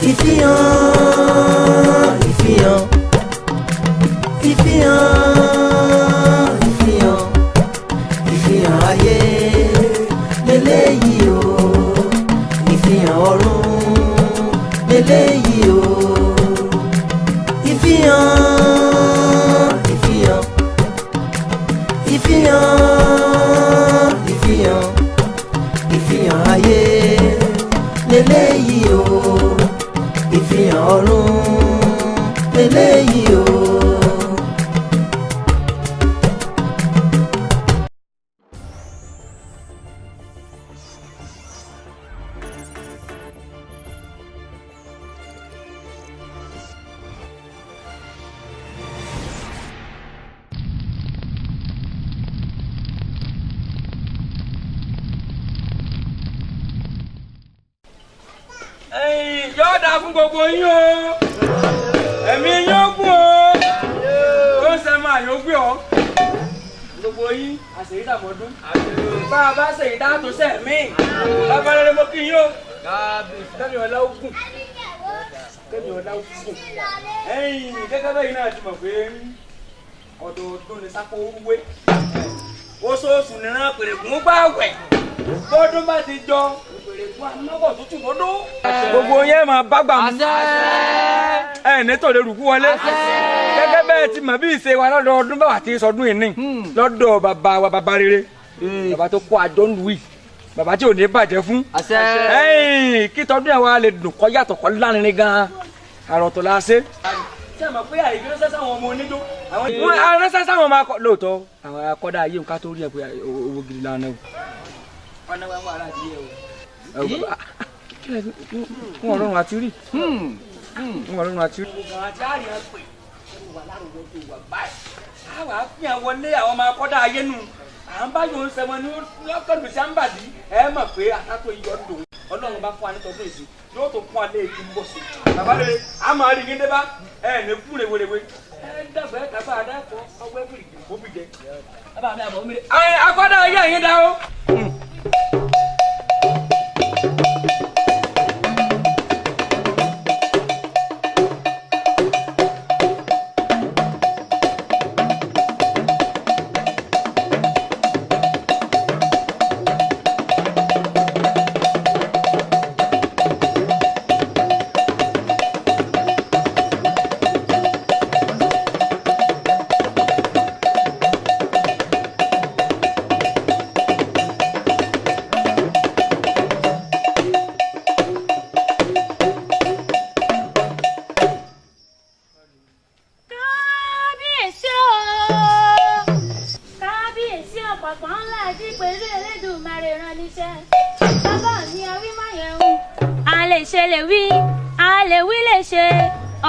ìfihàn ìfihàn ìfihàn ìfihàn ìfihàn ayé lélẹ́yìí o ìfihàn ọ̀run lélẹ́yìí o ìfihàn ìfihàn ìfihàn ìfihàn ìfihàn ayé lélẹ́yìí o ìfihàn ọ̀run lélẹ́yìí o. Yóò dáa fún gbogbo yín o ẹ̀mí yóò gùn o ó ń sẹ́ máa yóò gbé ọ gbogbo yín àṣèyí dàmọ́dún bá a bá ṣèyí dáàtò sẹ́ẹ̀mí bàbá rere mo kí yín o kẹ́mi ọ̀la ó gùn kẹ́mi ọ̀la ó gùn ẹ̀yìn gẹ́gẹ́ bẹ́yìn náà ti mọ̀ pé ọdọọdún ni sápó wé oṣooṣù nìran pèrègùn bá wẹ̀ bọ́dún bá ti jọ pèrègùn anáwọ̀ tútù lọ́dún. gbogbo yẹn máa bá gbà mú ẹ nítorí rúkú wọlé gẹ́gẹ́ bẹ́ẹ̀ ti mọ̀ bí ìṣe wa lọ́dọọdún bá wà tí sọdún yìí ní lọ́dọ̀ bàbá wa bàbá rere bàbá tó kó àjọ ń lù yìí bàbá tí ò ní bàjẹ́ fún kí tọdún yẹn wa lè dùn kọ́ yàtọ̀ kọ́ lárinrin gan-an àròtọ̀ la ṣe. ṣé ẹ mọ̀ pé àyè ránṣẹ́ sáwọn ọmọ onídó àwọn ránṣẹ́ sáwọn ọmọ akọ lóòótọ́ àwọn akọ́dá ayé nǹkan tó rí ẹ̀ pé owó gidi lánàá o. ọ̀nà wa wà láti yẹ o. wọn ọlọ́run àti rí wọn ọlọ́run àti rí. gbogbo àti àríyàn pè wà lárúgbó tó wà báyìí àwọn àfihàn wọlé àwọn ọmọ akọ́dá ayé nù à ń bá yòó ń sẹ́wọ̀n ní lọ́kọ̀lù sáńbàdì ẹ mọ̀ pé àtàtò iyọ̀ ń dòun ọlọ́run bá fún wa nítọ́dún èsì yóò tó fún wa lé èkó ń bọ̀ sí i. bàbá rere a máa rí yín débá ẹ ní kú rèwerèwe ẹ dàgbà ẹ tàbá àdáàkọ ọgbẹ́ fìrì òbí jẹ. bàbá mi àbọ̀ mi rè. akọ́dá ayé yín dá o.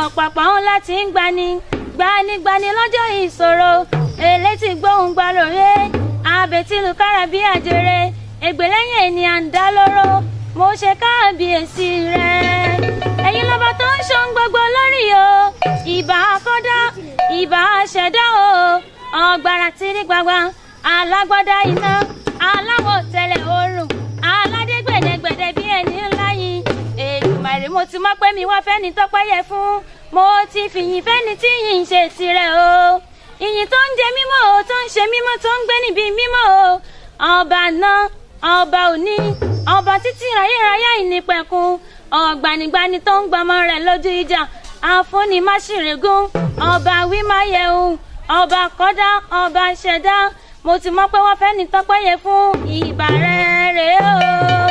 ọ̀pọ̀pọ̀ ohun láti ń gbanigbani lọ́jọ́ ìṣòro elétí gbóhùn gbàlóye abẹ́tìlú kára bí àjèrè ègbèlẹ́yìn ènìyàn ń dá lóró mo ṣe káàbíyèsí rẹ̀ ẹ̀yin lọ́ba tó ń ṣohun gbogbo lórí o ìbà akọ́dá ìbà aṣẹ̀dá o ọ̀gbàrà tìrí gbàgbà alágbádá iná aláwọ̀ tẹ̀lẹ̀ oòrùn aládé gbẹ̀dẹ̀gbẹ̀dẹ̀ bí ẹni ńlá yìí Èdùmàrè mo ti mọ̀ pé mi wá fẹ́ni tọ́pẹ́ yẹ fún mo ti fìyìn fẹ́ni tí yìí ń ṣe tirẹ̀ o ìyìn tó ń jẹ mímọ́ o tó ń ṣe mímọ́ tó ń gbé níbi mímọ́ o ọba náà ọba òní ọba títí ráyéráyá ìnípẹ̀kun ọ̀gbanigbani tó ń gbọmọ rẹ̀ lójú ìjà àfúnimáṣìrègún ọba wímáyẹ̀hún ọba kọ́dá ọba ṣẹ̀dá mo ti mọ̀ pé wọ́n fẹ́ni tọ́pẹ́ yẹ fún ìbà rẹ̀ rèé o.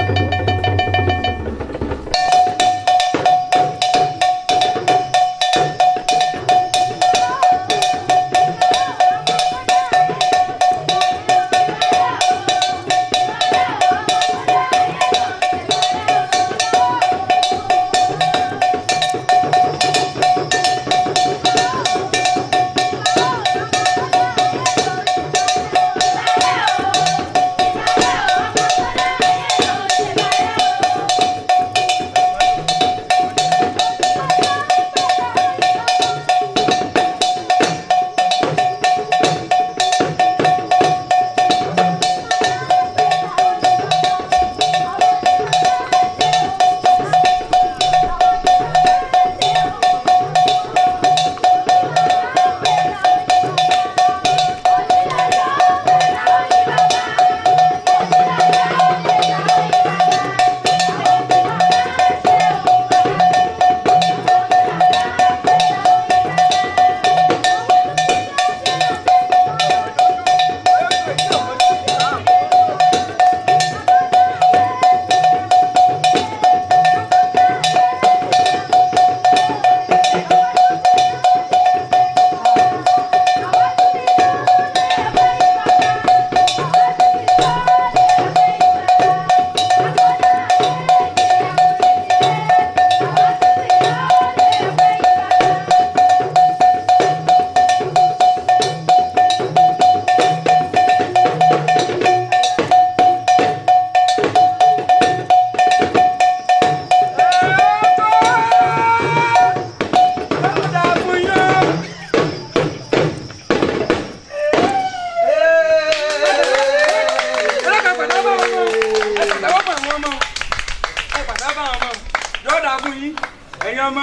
ẹ̀yin ọmọ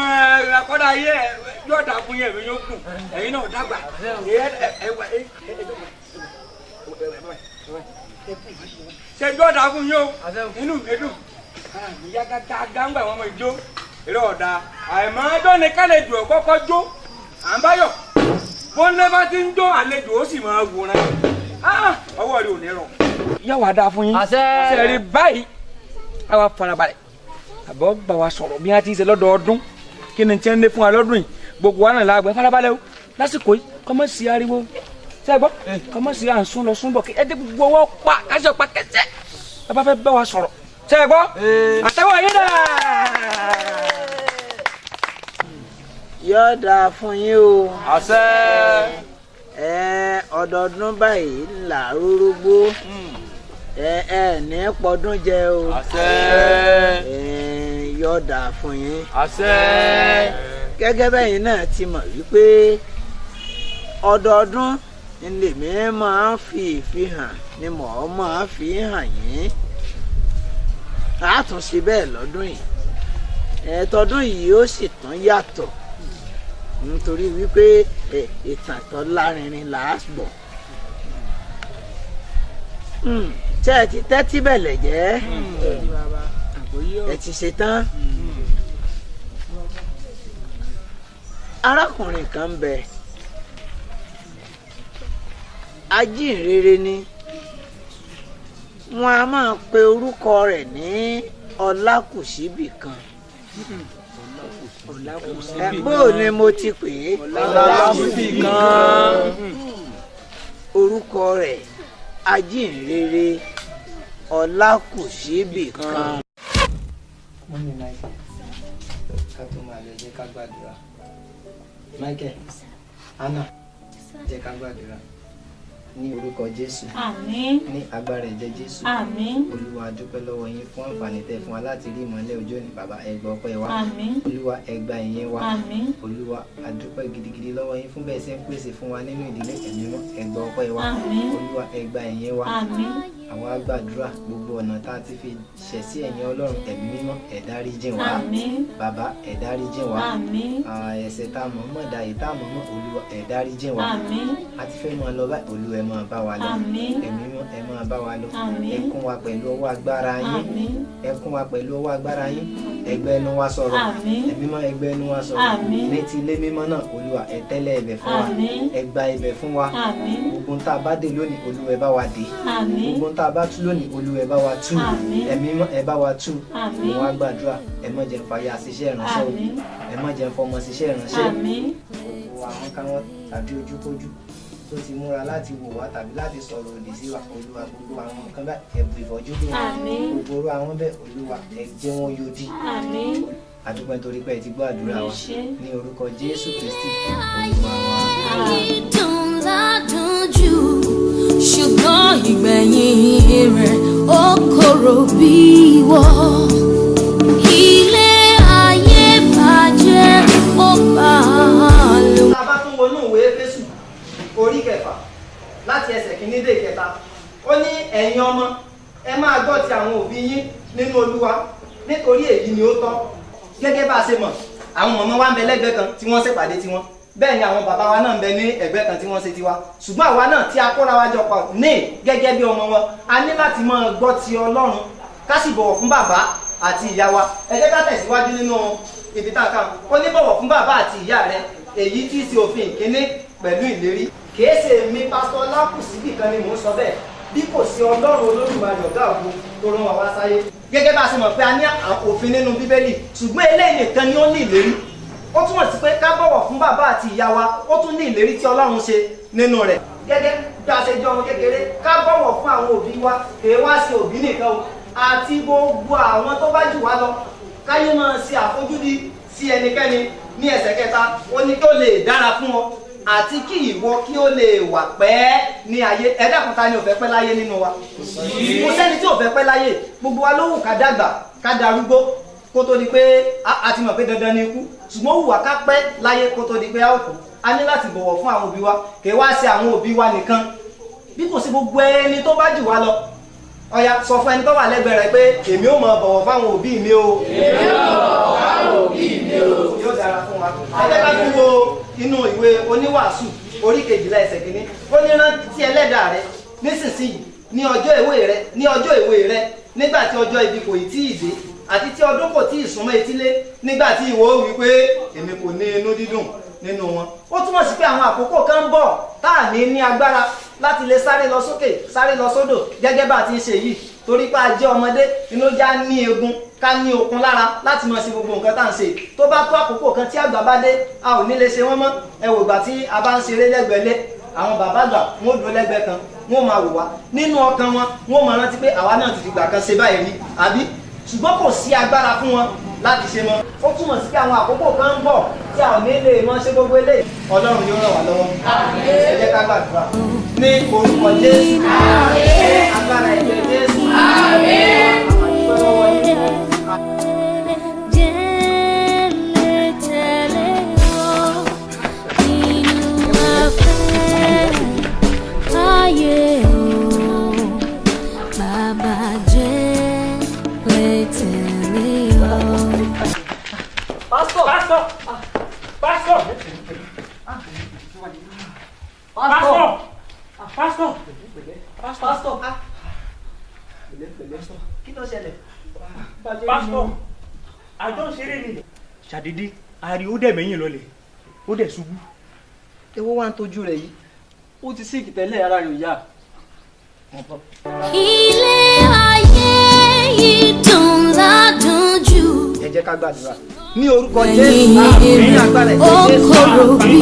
akọ́dá ayé yóò dà fún yẹn yóò kù ẹ̀yin náà dàgbà ṣe yóò dà fún yín o inú mi dùn ìyá gàgà ń gbà wọn mọ ìjó eré ọ̀dà àìmọ́ ẹjọ́ ni kálejò ọ̀kọ́kọ́ jó à ń báyọ̀ bọ́ńdé bá ti ń jó àlejò ó sì máa wòran ọwọ́ rẹ ò ní rọ. yóò wá dáa fún yín ṣe rí báyìí àwa farabalẹ̀ àbọ̀ bá wa sọ̀rọ̀ bí wọ́n ti ṣe lọ́dọọdún kí ni tí ń lé fún wa lọ́dún yìí gbogbo wa náà lágbẹ́ farabalẹ̀ o lásìkò yìí kọ́mọ́ sí ariwo ṣe é gbọ́ kọ́mọ́ sí à ń sún lọ sún bọ̀ kí ẹ dé gbogbo ọwọ́ pa káṣọ pa kẹsẹ̀ ẹ bá fẹ́ bá wa sọ̀rọ̀ ṣe é gbọ́ àtẹ́wọ̀ yín dà. yóò dáa fún yín o. àṣẹ. ọdọọdún báyìí là rúrúgbó ní pọdún jẹ o. àṣẹ. yóò dáa fún yín. àṣẹ. gẹ́gẹ́ bẹ́yìn náà ti mọ̀ wípé ọdọọdún lèmi máa ń fi ìfihàn ni mò ń máa fi hàn yín. àtúnṣe bẹ́ẹ̀ lọ́dún yìí tọdún yìí ó sì tún yàtọ̀ nítorí wípé ìtàn tó lárinrin là á gbọ́. ṣé ẹ ti tẹ́tí bẹ̀lẹ̀ jẹ́ ẹ ti ṣe tán. arákùnrin kan ń bẹ ajínrere ni wọn a máa pe orúkọ rẹ̀ ní ọlákùsíbì kan. bó ni mo ti pè é. ọlákùsíbì kan. orúkọ rẹ̀ ajínrere ọlákùsíbì kan. wọ́n ní Michael ká tó máa lọ jẹ́ ká gbàdúrà. Michael, Anna, jẹ́ ká gbàdúrà. Ní orúkọ Jésù. Àmín. Ní agbára ẹ̀jẹ̀ Jésù. Àmín. Olúwa a dúpẹ́ lọ́wọ́ yín fún àǹfààní tẹ́ fún wa láti rí ìmọ́lẹ̀ ọjọ́ òní. Bàbá ẹ gbọ́ ọpẹ́ wa. Àmín. Olúwa ẹ gba ìyìn wa. Àmín. Olúwa a dúpẹ́ gidigidi lọ́wọ́ yín fún bẹ́ẹ̀ ṣe ń pèsè fún wa nínú ìdílé ẹ̀mí mọ́. Ẹ gbọ́ ọpẹ́ wa. Àmín. Olúwa ẹ gba ìyìn wa. Àmín. Àwa gbàdúrà gbogbo ọ̀nà tá a ti fi ṣẹ̀ sí ẹ̀yin Ọlọ́run ẹ̀mí mímọ́ ẹ dáríjì wá. Àmín. Bàbá ẹ dáríjì wá. Àmín. Ẹ̀ṣẹ̀ tá a mọ̀ mọ̀ dá èyí tá a mọ̀ mọ̀ Olúwa ẹ dáríjì wá. Àmín. A ti fẹ́ máa lọ báyìí Olúwa ẹ máa bá wa lọ. Àmín. Ẹ̀mí mímọ́ ẹ máa bá wa lọ. Àmín. Ẹ kún wa pẹ̀lú ọwọ́ agbára yín. Àmín. Ẹ kún wa pẹ̀lú ọwọ́ agbára yín. Ẹgbẹ́ ẹnu wa sọ̀rọ̀. Àmín. Ẹ̀mí mímọ́ ẹgbẹ́ ẹnu wa sọ̀rọ̀. Àmín. Ní ti ilé mímọ́ náà Olúwa ẹ tẹ́lẹ̀ ẹ̀bẹ̀ fún wa. Àmín. Ẹ gba ẹ̀bẹ̀ fún wa. Àmín. Gbogbo ohun tá a bá dé lónìí Olúwa ẹ bá wa dé. Àmín. Gbogbo ohun tá a bá tú lónìí Olúwa ẹ bá wa tú. Àmín. Ẹ̀mí mímọ́ ẹ bá wa tú. Àmín. Mo wá gbàdúrà ẹ má jẹ́ n fàyà ṣiṣẹ́ ìránṣẹ́ o. Àmín. Ẹ má jẹ́ n fọmọ ṣiṣẹ́ ìránṣẹ́. Àmín. Gbogbo àwọn káwọn tàbí ojúkójú tó ti múra láti wò wá tàbí láti sọ̀rọ̀ òdì sí wa Olúwa gbogbo àwọn nǹkan bá ẹ̀bù ìfọ́jú bí wọn. Àmín. Gbogbo orú àwọn bẹ́ẹ̀ Olúwa ẹ jẹ́ wọn yóò dì. Àmín. Àdúpẹ́ nítorí pé ẹ ti gbọ́ àdúrà wa Ẹ ṣé. ní orúkọ Jésù Kristi Olúwa wa. Dùn ládùn jù ṣùgbọ́n ìgbẹ̀yìn rẹ̀ ó korò bí wọ́. Ilé ayé bàjẹ́ ó bá a lò. Tá a bá tún wọnú ìwé Éfésù orí kẹfà láti ẹsẹ̀ kìíní dé ìkẹta ó ní ẹ̀yin ọmọ ẹ máa gbọ́ ti àwọn òbí yín nínú Olúwa nítorí èyí ni ó tọ́. Gẹ́gẹ́ bá a ṣe mọ̀ àwọn mọ̀mọ́ wa ń bẹ lẹ́gbẹ̀ẹ́ kan tí wọ́n ṣèpàdé tiwọn bẹ́ẹ̀ ni àwọn bàbá wa náà ń bẹ ní ẹ̀gbẹ́ kan tí wọ́n ṣe tiwa ṣùgbọ́n àwa náà tí a kóra wa jọ pọ̀ ní gẹ́gẹ́ bí ọmọ wọn a ní láti máa gbọ́ ti Ọlọ́run ká sì bọ̀wọ̀ fún bàbá àti ìyá wa. Ẹ jẹ́ ká tẹ̀síwájú nínú ibi tá a kà ó ní bọ̀wọ̀ fún bàbá àti ìyá rẹ èyí tí í ṣe òfin ìkíní pẹ̀lú ìlérí. Kìí ṣe mi pásítọ̀ Lákùsíbì kan ni mò ń sọ bẹ́ẹ̀ bí kò sí Ọlọ́run Olódùmarè ọ̀gá ògo tó rán wa wá sáyé. Gẹ́gẹ́ bá a ṣe mọ̀ pé a ní òfin nínú Bíbélì ṣùgbọ́n eléyìí nìkan ni ó ní ìlérí. Ó túmọ̀ sí pé ká bọ̀wọ̀ fún bàbá àti ìyá wa ó tún ní ìlérí tí Ọlọ́run ṣe nínú rẹ̀. Gẹ́gẹ́ bí a ṣe jọ ọmọ kékeré ká bọ̀wọ̀ fún àwọn òbí wa kì í wá sí òbí nìkan o àti gbogbo àwọn tó bá jù wá lọ káyé máa ṣe àfojúdi sí ẹnikẹ́ni ní ẹsẹ̀ kẹta ó ní kí ó lè dára fún ọ àti kí ìwọ kí ó lè wà pẹ́ ní ayé. Ẹ dákun ta ni ò fẹ́ pẹ́ láyé nínú wa? Kò sẹ́ni tí ò fẹ́ pẹ́ láyé. Gbogbo wa ló wù ká dàgbà ká darúgbó kó tó di pé a ti mọ̀ pé dandan ni ikú ṣùgbọ́n ó wù wá ká pẹ́ láyé kó tó di pé a ó kú. A ní láti bọ̀wọ̀ fún àwọn òbí wa kì í wá sí àwọn òbí wa nìkan bí kò sí gbogbo ẹni tó bá jù wá lọ. Ọ̀yá sọ fún ẹni tó wà lẹ́gbẹ̀ẹ́ rẹ pé èmi ó máa bọ̀wọ̀ fáwọn òbí mi o. Èmi ó máa bọ̀wọ̀ fáwọn òbí mi o. wa ẹ jẹ́ ká tún wo inú ìwé oníwàásù orí 12 ẹsẹ̀ kìíní ó ní rántí ẹlẹ́dàá rẹ nísinsìnyí ní ọjọ́ èwe rẹ nígbà tí ọjọ́ ibi kò tí ì dé àti tí ọdún kò tí ì súnmọ́ etílé nígbà tí ìwọ wí pé èmi kò ní inú dídùn nínú wọn. Ó túmọ̀ sí pé àwọn àkókò kan ń bọ̀ tá à ní agbára láti lè sáré lọ sókè sáré lọ sódò gẹ́gẹ́ bá a ti ń ṣe yìí torí pé a jẹ́ ọmọdé inú já ní egun ká ní okun lára láti máa ṣe gbogbo nǹkan tá à ń ṣe. Tó bá tó àkókò kan tí àgbà bá dé a ò ní lè ṣe wọ́n mọ́. Ẹ wò ìgbà tí a bá ń ṣeré lẹ́gbẹ̀ẹ́lé àwọn bàbá àgbà wọn ò dúró lẹ́gbẹ̀ẹ́ kan wọn ò máa wò wá nínú ọkàn wọn wọn ò máa rántí pé àwa náà ti fìgbà kan ṣe báyìí rí àbí ṣùgbọ́n kò sí agbára fún wọn láti ṣe mọ́. Ó túmọ̀ sí pé àwọn àkókò kan ń bọ̀ tí a ò ní lè mọ́ ṣe gbogbo eléyìí. Ọlọ́run yóò ràn wá lọ́wọ́. Ẹ jẹ́ ká gbàdúrà ní orúkọ Jésù. Agbára ẹ̀jẹ̀ Jésù. Kí ló ṣẹlẹ̀? Pásítọ̀, àjọ ṣeré ni. Ṣàdédé, ariwo dẹ̀ mẹ́yìn lọlẹ̀, ó dẹ̀ ṣubú. Èwo wá ń tọ́jú rẹ̀ yìí? Ó ti sí ìkìtẹ́lẹ̀ ara rẹ̀ ò yá. Ilé ayé yìí dùn ládùn jù. Ẹ jẹ́ ká gbàdúrà. Ní orúkọ Jésù, ní agbára ẹ̀jẹ̀ Jésù, okòrò bí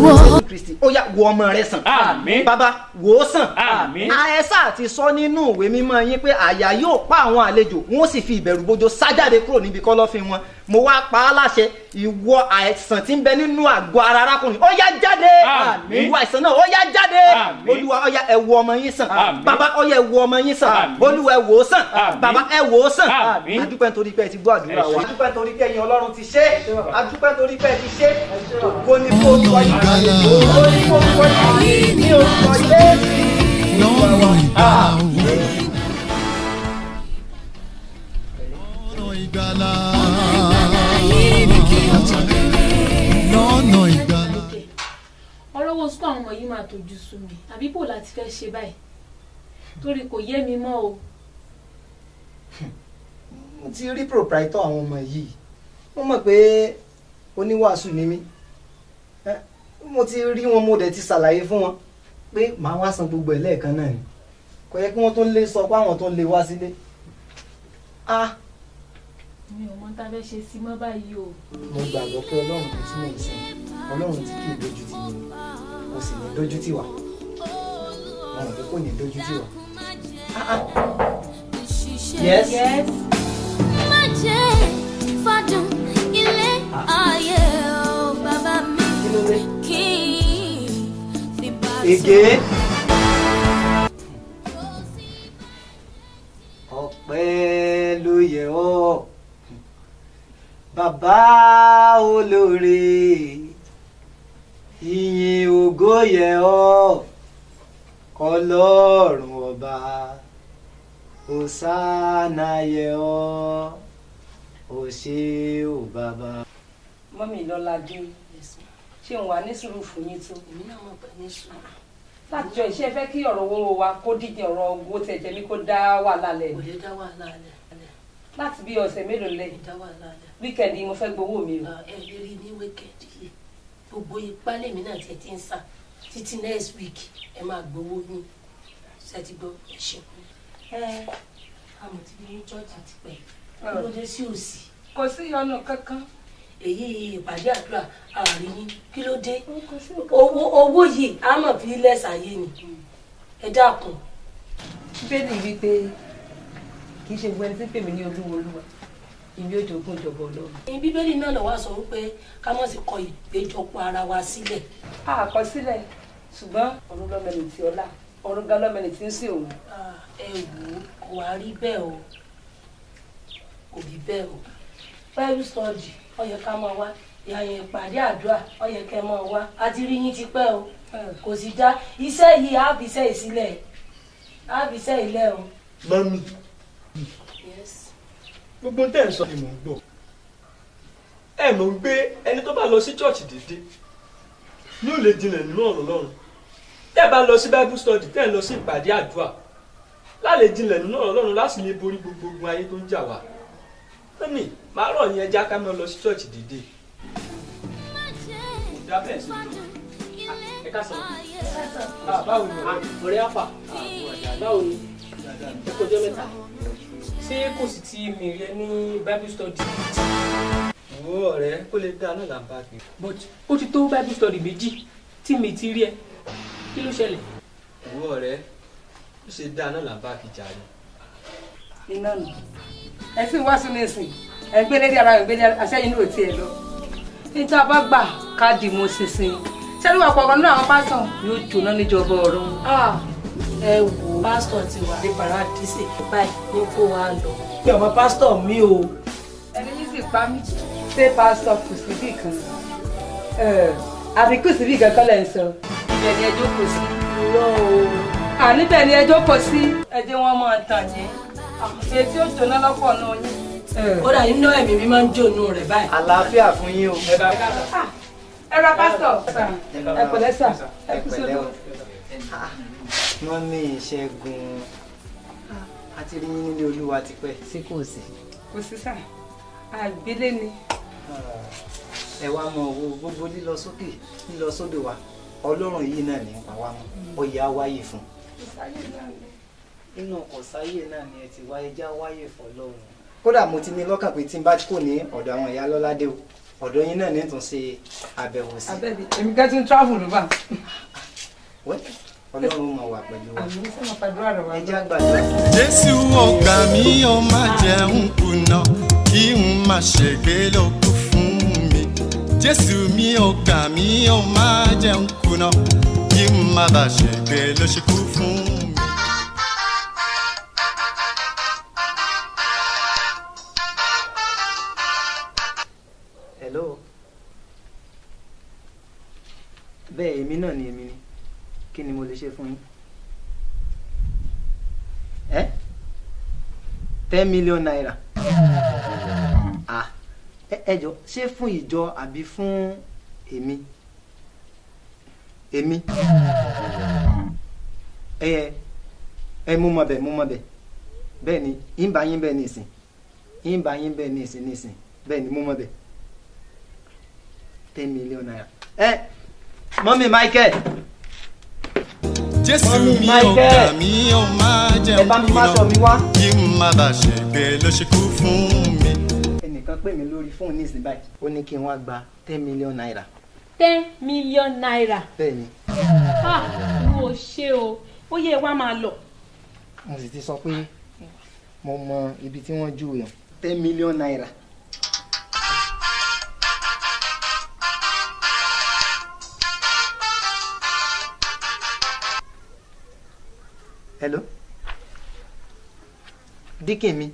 wọ́. Kristi, ó yá wo ọmọ rẹ sàn. Àmín. Bàbá wò ó sàn. Àmín. Àẹ́sà ti sọ nínú ìwé mímọ́ yín pé àyà yóò pa àwọn àlejò, wọ́n sì fi ìbẹ̀rù bojo sájáde kúrò níbi kọ́lọ́fín wọn. Mo wá pa á láṣẹ ìwọ àìsàn tí ń bẹ nínú àgọ́ ara arákùnrin. Ó yá jáde. Àmín. Ìwọ àìsàn náà ó yá jáde. Àmín. Olúwa ó yá ẹ wo ọmọ yín sàn. Àmín. Bàbá ó yá ẹ wo ọmọ yín sàn. Àmín. Olúwa ẹ wò ó sàn. Àmín. Bàbá ẹ wò ó sàn. Àmín. A dúpẹ́ nítorí pé ẹ ti gbọ́ àdúrà wa. A dúpẹ́ nítorí pé ẹ̀yin Ọlọ́run ti ṣe. A dúpẹ́ nítorí pé ẹ ti ṣe. Ògo ni fún orúkọ yìí. Ògo ni fún orúkọ yìí. Ní orúkọ Jésù. lọ́nà ìgbàlà lọ́nà ìgbàlà. ọ̀rọ̀ wo sùkú àwọn ọmọ yìí máa tójú sú mi àbí bò láti fẹ́ ṣe báyìí torí kò yé mi mọ́ o. Mo ti rí proprietor àwọn ọmọ yìí wọ́n mọ̀ pé oníwàásù ni mí mo ti rí wọn mo dẹ̀ ti ṣàlàyé fún wọn pé màá wá san gbogbo ẹ̀ lẹ́ẹ̀kan náà ni kò yẹ kí wọ́n tó lè sọ pé àwọn tó lè wá sílé. mi ò mọ tá a fẹ́ ṣe sí mọ́ báyìí o. Mo gbàgbọ́ pé Ọlọ́run tí mò ń sìn Ọlọ́run tí kì í dojú tì mí kò sì ní dojú tì wá wọn ò pé kò ní dojú tì wá. Yes. Yes. Má jẹ́ fàdùn ilé ayé o bàbá mi Kí ló dé? kí n fi bá a Ègé. Ọpẹ́ ló yẹ ọ́ bàbá olóore, ìyìn ògo yẹ ọ́ Ọlọ́run ọba, Hòsánà yẹ ọ́, o ṣé o bàbá. Mọ́mí Lọ́ládé ṣé ń wà ní sùúrù fún yín tó? èmi náà mọ̀ pé ní sùúrù. láti jọ ìṣe fẹ́ kí ọ̀rọ̀ owó wa kó díje ọ̀rọ̀ owó tẹ̀ jẹ́ ní kó dá wàhálà lẹ̀ kò lè dá wàhálà lẹ̀. láti bí ọ̀sẹ̀ mélòó lẹ̀ dá wàhálà lẹ̀. wíkẹ̀ndì mo fẹ́ gbowó mi o. ẹ lè rí ní wíkẹ̀ndì yìí gbogbo ipá lèmi náà tiẹ̀ ti ń sà títí next week ẹ máa gbowó ní ṣẹ́tí gbọ́ ẹ ṣeun. àmọ̀ tí ní church àti pẹ̀ kí ló dé sí òsì. kò sí ọ̀nà kankan. èyí ìpàdé àdúrà àárín yín kí ló dé owó yìí a mọ̀ fi lẹ́sàáyé ni ẹ dákun. bẹ́ẹ̀ni wípé kì í ṣe gbogbo ẹni tí ń pè mí ní olúwo olúwa ìbí òjò ogún ìjọba ọlọ́run. ní bíbélì náà lọ wá sọ wípé ká má sì kọ ìpéjọpọ̀ ara wa sílẹ̀. àkọsílẹ̀ ṣùgbọ́n ọ̀run lọ́mẹni tí ọlá ọ̀run gan lọ́mẹni tí ń sí òun. ẹ wò ó kò wá rí bẹ́ẹ̀ o kò rí bẹ́ẹ̀ o bible study ó yẹ ká máa wá ìyàyàn ìpàdé àdúrà ó yẹ kẹ́ máa wá a ti rí yín ti pẹ́ o kò sì dá iṣẹ́ yìí á fi iṣẹ́ ìsílẹ̀ á fi iṣẹ́ ilẹ̀ o. Mọ́mí, Yes. gbogbo tẹ́ ẹ̀ sọ ni mò ń gbọ́. ẹ mọ̀ ń gbé ẹni tó bá lọ sí church dédé ní ò lè jinlẹ̀ nínú ọ̀rọ̀ Ọlọ́run. Tẹ́ ẹ bá lọ sí Bible study, tẹ́ ẹ lọ sí ìpàdé àdúrà láàlè jinlẹ̀ nínú ọ̀rọ̀ Ọlọ́run láti lè borí gbogbo ogun ayé tó ń jà wá. Mọ́mì, màá rọ̀ yín ẹja ká mọ́ lọ sí church dédé. Dábẹ́ sí i. Ẹ ká sọ. Báwo ni ọ̀rẹ́ àpà? Báwo ni? Ẹ kọjọ́ mẹ́ta. Ṣé kò sì ti mi rí ẹ ní Bible study? Owó ọ̀rẹ́ kó lè dá náà là ń bá gbé. But ó ti tó Bible study méjì tí mi ti rí ẹ. Kí ló ṣẹlẹ̀? Owó ọ̀rẹ́ ó ṣe dá náà là ń bá fi jà ni. Iná nù. Ẹ sì wá sínú ìsìn. Ẹ gbé lédè ara rẹ̀ gbé aṣẹ́yìn ní òtí ẹ lọ. Níta bá gbà káàdì mo ṣinṣin. Ṣẹ́rí wà pọ̀kan náà àwọn pásítọ̀ yóò jóná níjọba ọ̀run. Ẹ wò pásítọ̀ ti wà ní paradíṣe báyìí ní kó wa lọ. Bí ọmọ pásítọ̀ mi o. Ẹni yìí sì pa mí. Ṣé pásítọ̀ kù síbì kan? Àbí kù síbì kankan lẹ̀ ń sọ. Ibẹ̀ ni ẹjọ́ kò sí. Irọ́ o. Níbẹ̀ ni ẹjọ́ kò sí. Ẹ jẹ́ wọ́n máa tàn yín. Ètí ó jóná lọ́pọ̀ náà yín. Kódà nínú ẹ̀mí mi máa ń jóná rẹ̀ báyìí. Àlàáfíà fún yín o. Ẹ ra pásítọ̀. Ẹ pẹ̀lẹ́ sà. Ẹ kú sódò. Wọ́n ní ìṣẹ́gun àti rí yín nílé Olúwa tipẹ́. Sí kò sí. Kò sí sà. Àgbélé ni. Ẹ wá mọ owó gbogbo lílọ sókè lílọ sódò wa Ọlọ́run yìí náà ní pa wá mọ́ oyè á wáyè fún. Inú ọkọ̀ sáyé náà ni ẹ ti wáyé já wáyè fọlọ́run. Kódà mo ti ní lọ́kàn pé tí n bá kò ní ọ̀dọ̀ àwọn ìyá lọ́ládé o ọ̀dọ̀ yín náà ní tún ṣe àbẹ̀wò sí. Abẹ́bí èmi kẹ́ tún travel bá. Ọlọ́run máa wà pẹ̀lú wa. Àmì sọ́mọ pàdúrà rẹ̀ wá. Ẹ jẹ́ àgbàdo. Jésù ọ̀gá mi ó má jẹun kùnà kí n má ṣègbé lókù fún mi. Jésù mi ọ̀gá mi ó má jẹun kùnà kí n má bá ṣègbé lóṣùkú fún mi. Hello. Bẹ́ẹ̀ èmi náà ni èmi ni. Kí ni mo lè ṣe fún yín? 10 million naira. Ẹ jọ̀ọ́ ṣé fún ìjọ àbí fún èmi? Èmi. Mo mọ̀ bẹ̀. Bẹ́ẹ̀ ni, ń bá yín bẹ́ẹ̀ ní ìsìn. Bẹ́ẹ̀ ni mo mọ̀ bẹ̀. 10 million naira. Mọ́mí Michael. Jésù mi ọ̀gá mi ó má jẹun kùnà kí n má bá ṣègbé lóṣùkú fún mi. Ẹnìkan pè mí lórí fóònù ní ìsìn báyìí. Ó ní kí n wá gba 10 million naira. 10 million naira. Bẹ́ẹ̀ni. Wo ṣe o, ó yẹ wá máa lọ. Mo sì ti sọ pé mo mọ ibi tí wọ́n júwe 10 million naira. Hello? Díkìn mi.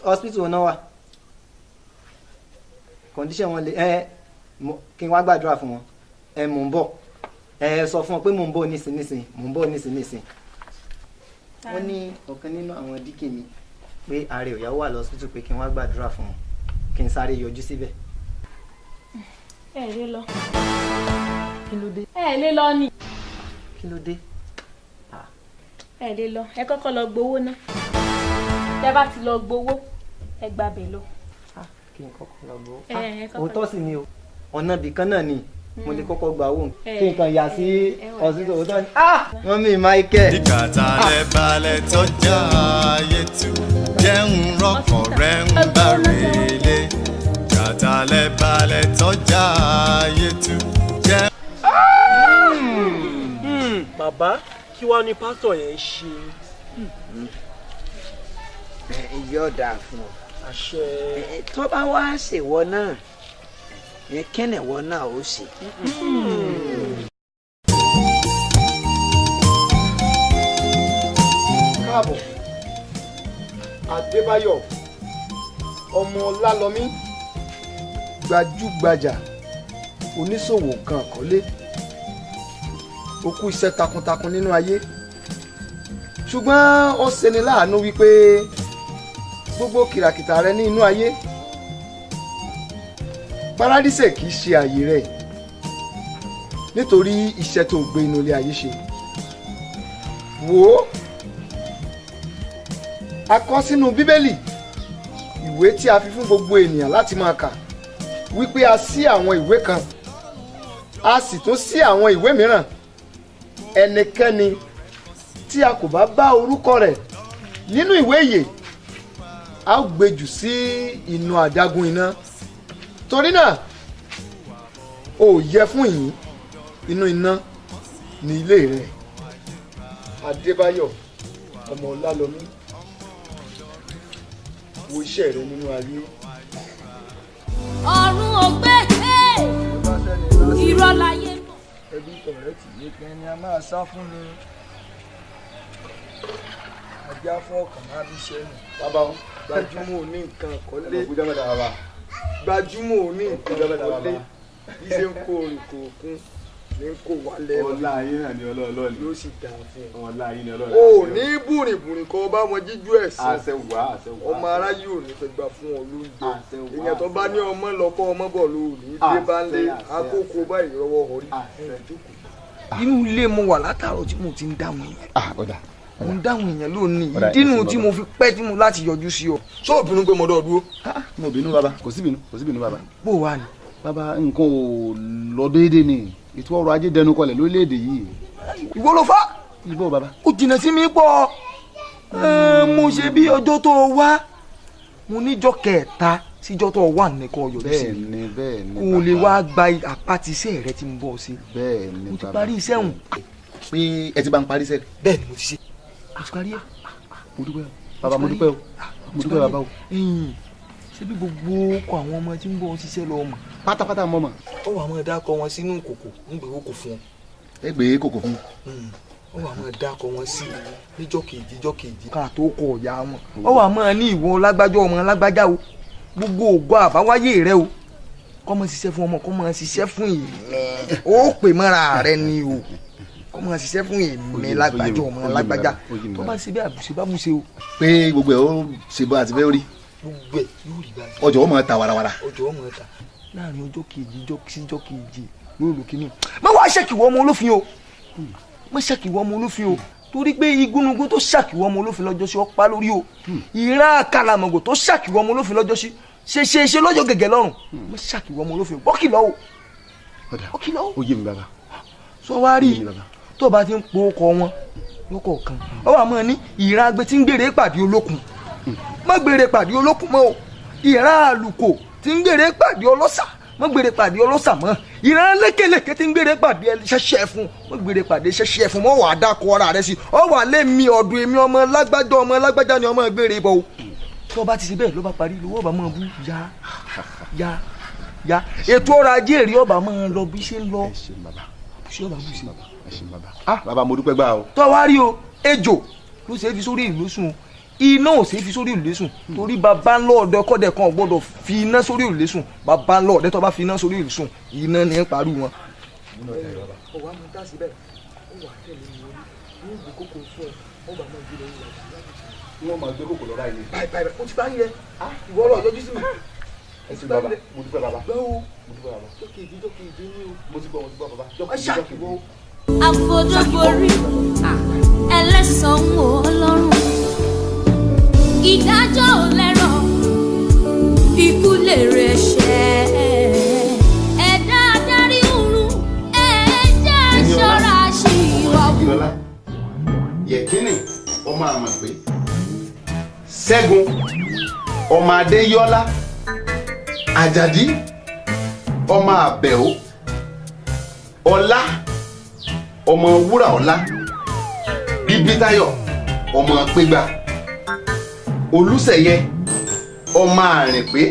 Hospital náà wà. Condition wọn lè kí n wá gbàdúrà fún wọn. Mò ń bọ̀. Sọ fún wọn pé mò ń bọ̀ nísìn. Wọ́n ní ọ̀kan nínú àwọn díkìn mi pé ààrẹ òyà wà lọ hospital pé kí n wá gbàdúrà fún wọn. Kí n sáré yọjú síbẹ̀. Ẹ lè lọ. Kí ló dé? Ẹ lè lọ ni. Kí ló dé? Ẹ lè lọ, ẹ kọ́kọ́ lọ gbowó ná. Tẹ́ bá ti lọ gbowó, ẹ gbàbẹ̀ lọ. Kí n kọ́kọ́ lọ gbowó. Òótọ́ sì ni o. Ọ̀nà ibìkan náà ni mo lè kọ́kọ́ gba owó. Kí n kàn yà sí ọ̀sítò òótọ́ ni. Mọ́mí Michael. Ìkàtà lẹ balẹ̀ tọ́jà ayé tu jẹun rọkàn rẹ̀ ń bá rèlé. Ìkàtà lẹ balẹ̀ tọ́jà ayé tu jẹun. Bàbá kí wàá ní pásítọ̀ yẹn ṣe. Yóò dáa fún ọ. Àṣẹ. Tó bá wá ṣèwọ náà kí ni ìwọ náà ó ṣe. Káàbọ̀ Adébáyọ̀ ọmọ Ọlálọ́mí gbajúgbajà oníṣòwò kan àkọlé ó kú iṣẹ́ takuntakun nínú ayé ṣùgbọ́n ó ṣeni láàánú wípé gbogbo kìràkìtà rẹ ní inú ayé Paradíṣẹ́ kì í ṣe ààyè rẹ̀ nítorí iṣẹ́ tó gbé inú ilé ayé ṣe. Wò ó, a kọ sínú Bíbélì, ìwé tí a fi fún gbogbo ènìyàn láti máa kà, wípé a ṣí àwọn ìwé kan a sì tún ṣí àwọn ìwé mìíràn. Ẹnikẹ́ni tí a kò bá bá orúkọ rẹ̀ nínú ìwé ìyè, a ó gbé jù sí inú adágún iná. Torí náà ó yẹ fún yín, inú iná ní ilé rẹ̀. Adébáyọ̀ ọmọ Ọlálọmí, wo iṣẹ́ rẹ nínú ayé. ọ̀run ògbé irọ́ láyé. Ẹbí tọ̀rẹ́ tì í pé ni a máa sá fún ni. Ajá fún ọkàn máa bí iṣẹ́ nù. Bàbá o, gbajúmọ̀ òní nǹkan kọ́lé. Gbajúmọ̀ òní nǹkan kọ́lé. Bí ṣe ń kó orin kòòkun ní kò wálẹ̀. Ọlá ayé náà ni ọlọ́ọ̀lọ́ ni. Yóò sì dáa fún ọ. Ọlá ayé ni ọlọ́ọ̀lọ́. O ní bùrìbùrì kan bá wọn jíjú ẹ̀sìn. Àṣẹ wà. Ọmọ aráyé ò ní fẹ́ gbà fún ọ lóúnjẹ. Ìyẹn tó bá ní ọmọ lọ́kọ́ ọmọ bọ̀ ló ní dé bá ń lé àkókò báyìí rọwọ́ orí. Inú ilé mo wà látàárọ̀ tí mo ti ń dáhùn èèyàn. Mo ń dáhùn èèyàn lónìí. Ìdí nu tí mo fi pẹ́ tí mo láti yọjú sí ọ. Ṣé òbínú pé mo dọ̀ dúró? Mo bínú bàbá, kò sí bínú bàbá. Bó wà ní? Bàbá nǹkan ò lọ déédéé ni. Ètò ọrọ̀ ajé dẹnu kọlẹ̀ lórílẹ̀‐èdè yìí. Ìwọ ló fà. Ìbò bàbá. Ó jìnnà sí mi pọ̀. Mo ṣe bí ọjọ́ tó wá. Mo níjọ́ kẹta síjọ́ tó wà nìkan yọjú sí mi. Bẹ́ẹ̀ni. Kò lè wá gba àpáti iṣẹ́ rẹ tí mo bọ̀ sí. Bẹ́ẹ̀ni mo ti parí iṣẹ́ hùn. Pé ẹ ti bá ń parí iṣẹ́. Bẹ́ẹ̀ni mo ti ṣe. Mo ti parí ẹ̀. Mo dúpẹ́ bàbá, mo dúpẹ́ o. Mo dúpẹ́ bàbá o. Ṣé bí gbogbo ọkọ̀ àwọn ọmọ tí ń bọ̀ ṣiṣẹ́ lọ mọ̀? Pátápátá mọ́ mọ̀. Ó wà máa dákọ̀ wọn sínú kòkò ń gbé kòkò fún ọ. Ẹ gbé kòkò fún. Ó wà máa dákọ̀ wọn sí níjọ́ kejì ká tó kọ ọ̀yà wọn. Ó wà máa ní ìwọ lágbájá ọmọ lágbájá o, gbogbo ògo àbáwáyé rẹ o, kọ́ mọ ṣiṣẹ́ fún ọmọ, kọ́ mọ ṣiṣẹ́ fún èmi, ó pè mọ́ra rẹ ni o, kọ́ mọ ṣiṣẹ́ fún èmi lágbájá ọmọ lágbájá. Tó bá ṣe bí àbùṣe bá bùṣe o. Pé gbogbo ẹ̀ ó ṣe bó àti fẹ́ rí. Gbogbo ẹ̀ yóò rí báyìí. Ọjọ́ ó máa ta warawara. Ọjọ́ ó máa ta láàrin ọjọ́ kejì lóòlù kìíní. Má wá ṣèkìwọ́ ọmọ olófin o, má ṣèkìwọ́ ọmọ olófin o, torí pé igúnnugún tó ṣàkìwọ́ ọmọ olófin lọ́jọ́ sí ọpá lórí o, ìran àkàlàmọ̀gò tó ṣàkìwọ́ ọmọ olófin lọ́jọ́ sí ṣe lọ́jọ́ gẹ̀gẹ̀ lọ́rùn, má ṣàkìwọ́ ọmọ olófin bọ́kìlọ́ o. Bọ́kìlọ́ o. Ó yé mi bàbá. Sọ wá rí tó bá ti ń po ọkọ̀ wọn lọ́kọ̀ọ̀kan, ọ wà máa ní ìran agbe tí ń gbèrè pàdé olókun, má gbèrè pàdé olókun mọ́ o, ìran àlùkò tí ń gbèrè pàdé ọlọ́sà, má gbèrè pàdé ọlọ́sà mọ́, ìran lékelèké tí ń gbèrè pàdé ṣẹṣẹ fún, má gbèrè pàdé ṣẹṣẹ fún, mọ́ wàá dákọ̀ ọ̀rá rẹ sí, ọ wà lé mi ọ̀dùn èmi ọmọ lágbájá ni ọmọ gbèrè bọ̀ o. Tó bá ti ṣe bẹ́ẹ̀ ló bá parí lówó ọba máa bú ya ètò ọrọ̀ ajé èrè ọba máa lọ bí ṣe ń lọ. Ṣé ọba bú sí? Bàbá mo dúpẹ́ gbà o. Tó wá rí o, ejò ló ṣe é fi sórí ìlú sùn, iná ò ṣe é fi sórí ìlú sùn, torí bàbá ńlọ ọ̀dọ́ kọ́dẹ̀ kan ò gbọ́dọ̀ fi iná sórí ìlú sùn, bàbá ńlọ ọ̀dẹ́ tó bá fi iná sórí ìlú sùn, iná ní parí wọn. Ọwọ́ àmọ́ tá sí bẹ́ẹ̀, ó wà tẹ̀lé mi lórí, ní ìgbè kókò fún ẹ, ó bá máa gbé lọ ìlú àti wọ́n máa gbé kòkò lọ́ra ilé. báyìí ó ti parí rẹ, ìwọ ọ̀rọ̀ yọjú sí mi. Ẹ ti bàbá, mo dúpẹ́ bàbá. Gbẹ́wò, Mo dúpẹ́ bàbá. jọ́kèjì ní o. Mo ti gbọ́ bàbá. Ṣàkíwọ́. Àfojúborí ẹlẹ́sàn-án wò Ọlọ́run, ìdájọ́ ò lẹ́rọ̀, ikú lè rẹ̀ ṣẹ́, ẹ̀dá adarí òru, ẹ̀jẹ̀ ṣọ́ra ṣì wà wù. Ìrọ̀lá, Yẹ̀kínì ọmọ Àmọ̀pé, Ṣẹ́gun ọmọ Adéyọ́lá, Àjàdí ọmọ Àbẹ̀ó, Ọlá ọmọ Wúràọlá, Bíbítayọ̀ ọmọ Pégbà, Olúṣẹ̀yẹ ọmọ Àrìnpé.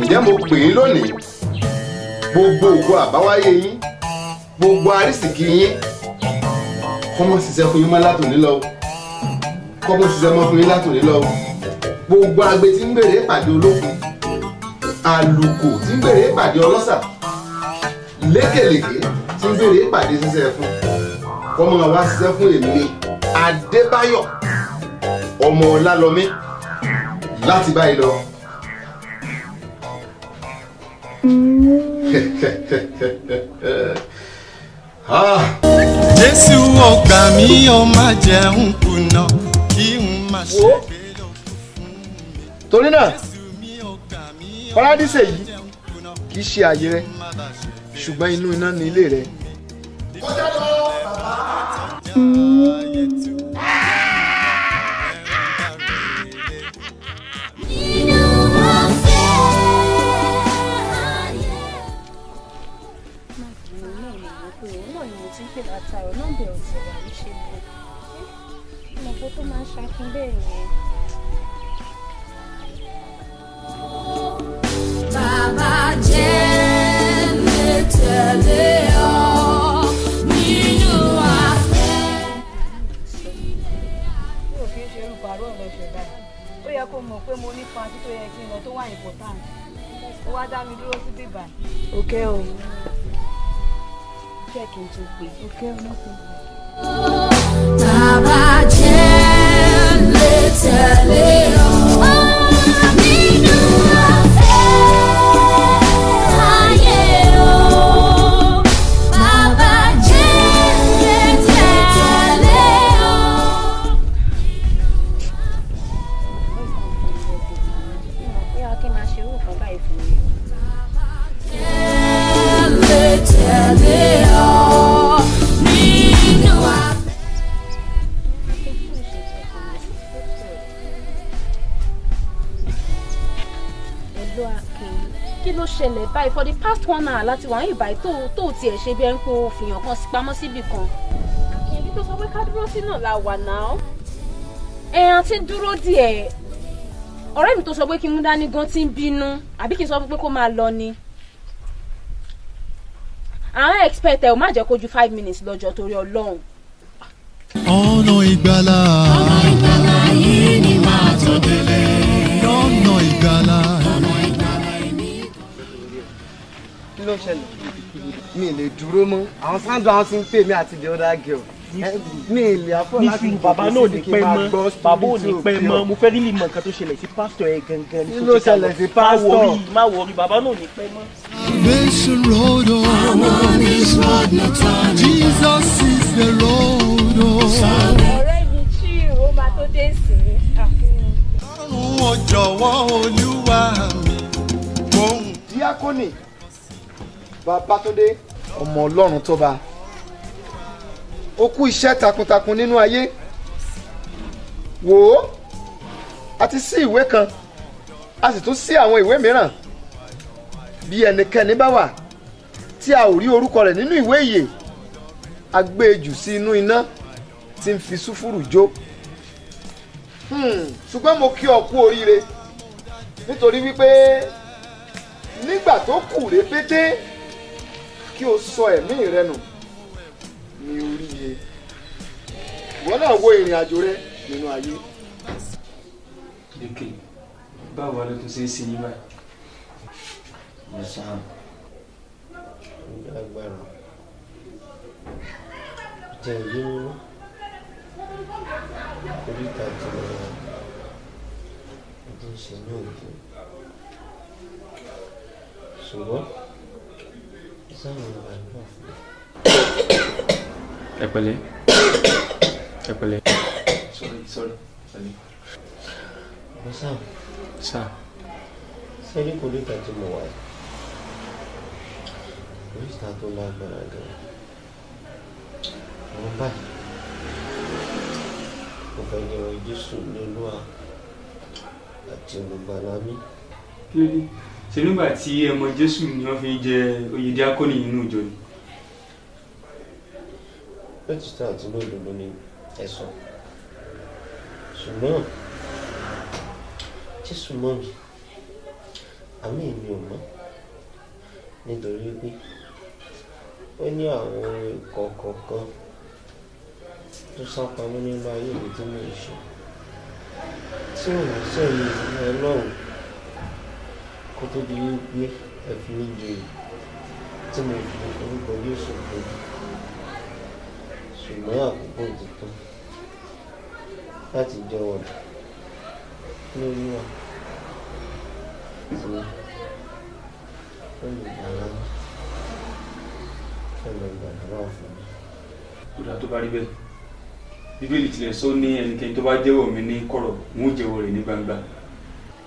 Ǹjẹ́ mo pè yín lónìí, gbogbo ògo àbáwáyé yín, gbogbo arísìkí yín, kọ́mọ ṣiṣẹ́ fún yín mọ́ látòní lọ, kọ́mọ ṣiṣẹ́ mọ́ fún yín látòní lọ. Gbogbo agbe tí ń bèrè pàdé olókun, àlùkò tí ń bèrè pàdé ọlọ́sà, lékèlèké tí ń bèrè pàdé ṣiṣẹ́ fún, kọ́mọ wá ṣiṣẹ́ fún èmi Adébáyọ̀ ọmọ Ọlálọmí láti báyìí lọ. Jésù ó gbà mí ó má jẹun kùnà kí n má ṣe gbé lóko fún mi. Torí náà Paradíṣe yìí kì í ṣe àyè rẹ ṣùgbọ́n inú iná ní ilé rẹ. kọjá lọ bàbá. Bàbá jẹ́ lè tẹ̀lé ọ nínú afẹ́. Bí o fi ń ṣe irú pàrọ̀ ọ̀rọ̀ ṣẹ̀dá ó yẹ kó mọ̀ pé mo ní pàtí tó yẹ kí n lọ tó wà important ó wá dá mi dúró sí bíbá. òkè o jẹ́ kí n tún pè òkè ọlọ́pàá. Bàbá jẹ́ lè tẹ̀lé ọ nínú afẹ́ ayé o. Bàbá jẹ́ lè tẹ̀lé ọ. bóyá kí n máa ṣe irú nǹkan báyìí fún mi. Jẹ́ lè tẹ̀lé ọ nínú afẹ́. Kí ló ṣẹlẹ̀ báyìí for the past 1 hour láti wà ní ìbáyìí tó tiẹ̀ ṣe bí ẹ ń kó fìyàn kan pamọ́ síbì kan. Èyí tó sọ pé ká dúró sí náà la wà náà. Ẹran tí ń dúró díẹ̀ ọ̀rẹ́ mi tó sọ pé kí n mú dání gan ti ń bínú àbí kí n sọ fún pé kó máa lọ ni. Àwọn expect ẹ ò má jẹ́ kó ju 5 minutes lọ́jọ́ torí Ọlọ́run. Ọ̀nà ìgbàlà. Ọ̀nà ìgbàlà yìí ni màá tó délé. Ọ̀nà ìgbàlà. Kí ló ṣẹlẹ̀? Mi lè dúró mọ́. Àwọn sáńdù àwọn ti ń pè mí àti the other girl. Mi lè afọ́ láti ní bàbá náà ò ní pẹ́ mọ́ bàbá ò ní pẹ́ mọ́ mo fẹ́ rí lè mọ nǹkan tó ṣẹlẹ̀ sí pásítọ̀ ẹ̀ gangan. Kí ló ṣẹlẹ̀ sí pásítọ̀? má wọrí bàbá náà ò ní pẹ́ mọ́. Salvation road, I'm on this road, no turning. Jesus is the road, ọ̀rẹ́ mi tí ó máa tó dé sí i. Ọlọ́run ó jọ̀wọ́ Olúwa mi. Díákónì Babátúndé ọmọ Ọlọ́run Tóba. Ó kú iṣẹ́ takuntakun nínú ayé. Wò ó, a ti ṣí ìwé kan, a sì tún ṣí àwọn ìwé mìíràn. Bí ẹnikẹ́ni bá wà tí a ò rí orúkọ rẹ̀ nínú ìwé ìyè, a gbé e jù sí inú iná tí ń fi súfúrù jó. Ṣùgbọ́n mo kí ọ kú oríire nítorí wípé nígbà tó kù rébété kí o sọ ẹ̀mí rẹ nù ní oríire. Ìwọ náà wo ìrìn àjò rẹ nínú ayé. Lékè báwo ló tún ṣe é ṣe yín báyìí. Sam, agbára jẹ́ ìlú oríta tí ọdún ṣe ní òjò ṣùgbọ́n sáwọn ìgbàlúwà fún ẹ pẹ̀lẹ́ ẹ pẹ̀lẹ́ sorry Sam sẹ́rí kò oríta tí mo wà yìí oríta tó lágbára gan àwọn báyìí mo fẹ́ jẹ́ Jésù lólúwa àti olùgbàlà mi. kí ló dé ṣe nígbà tí ẹ mọ Jésù ni wọ́n fi ń jẹ oyè díákónì nínú ìjọ ni. lótìtọ́ àti lódodo ni ẹ sọ ṣùgbọ́n Jésù mọ̀ mi àmì èmi ò mọ̀ nítorí pé ó ní àwọn ìkọ̀kọ̀ kan tó sápamọ́ nínú ayé mi tí mo ṣe tí òun sẹ́yìn Ọlọ́run kó tó di wípé ẹ fi mí joyè tí mo fi orúkọ Jésù gbòdì ṣùgbọ́n àkókò ti tó láti jẹ́wọ́ lórí wa tí olùgbàlà mi. fẹ́ lọ gbàdúrà fún mi. kódà tó bá rí bẹ́ẹ̀ bíbélì tilẹ̀ sọ ní ẹnikẹ́ni tó bá jẹ́wọ́ mi ní kọ̀rọ̀ n ó jẹ́wọ́ rẹ̀ ní gbangba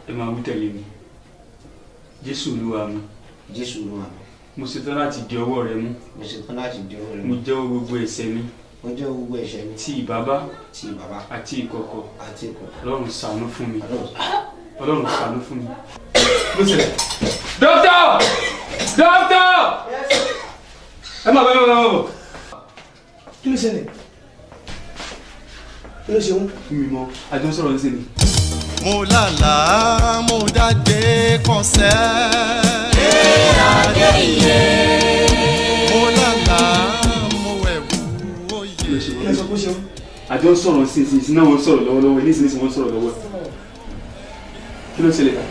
ẹ máa wí tẹ̀lé mi. Jésù Olúwa mi. Jésù Olúwa mi. mo ṣetán láti di ọwọ́ rẹ mú. mo ṣetán láti di ọwọ́ rẹ mú. mo jẹ́wọ́ gbogbo ẹ̀ṣẹ̀ mi. mo jẹ́wọ́ gbogbo ẹ̀ṣẹ̀ mi. ti ìbábá. ti ìbábá. àti ìkọ̀kọ̀. àti ìkọ̀kọ̀. Ọlọ́run ṣàánú fún mi. Ọlọ́run ṣàánú fún mi. ló ṣẹlẹ̀. dókítà dókítà ẹ máa bọ̀. kí ló ṣẹlẹ̀? kí ló ṣe ń? mi mọ àjọ sọ̀rọ̀ ní sẹ́ni. mo lálàá mo dágbé kọsẹ̀. mo lálàá mo wẹ̀wù oyè. kí ló sọ bó ṣe ń? àjọ sọ̀rọ̀ sí náà wọ́n sọ̀rọ̀ lọ́wọ́lọ́wọ́ ní ìsinísìn wọ́n sọ̀rọ̀ lọ́wọ́. kí ló ṣẹlẹ̀ ká?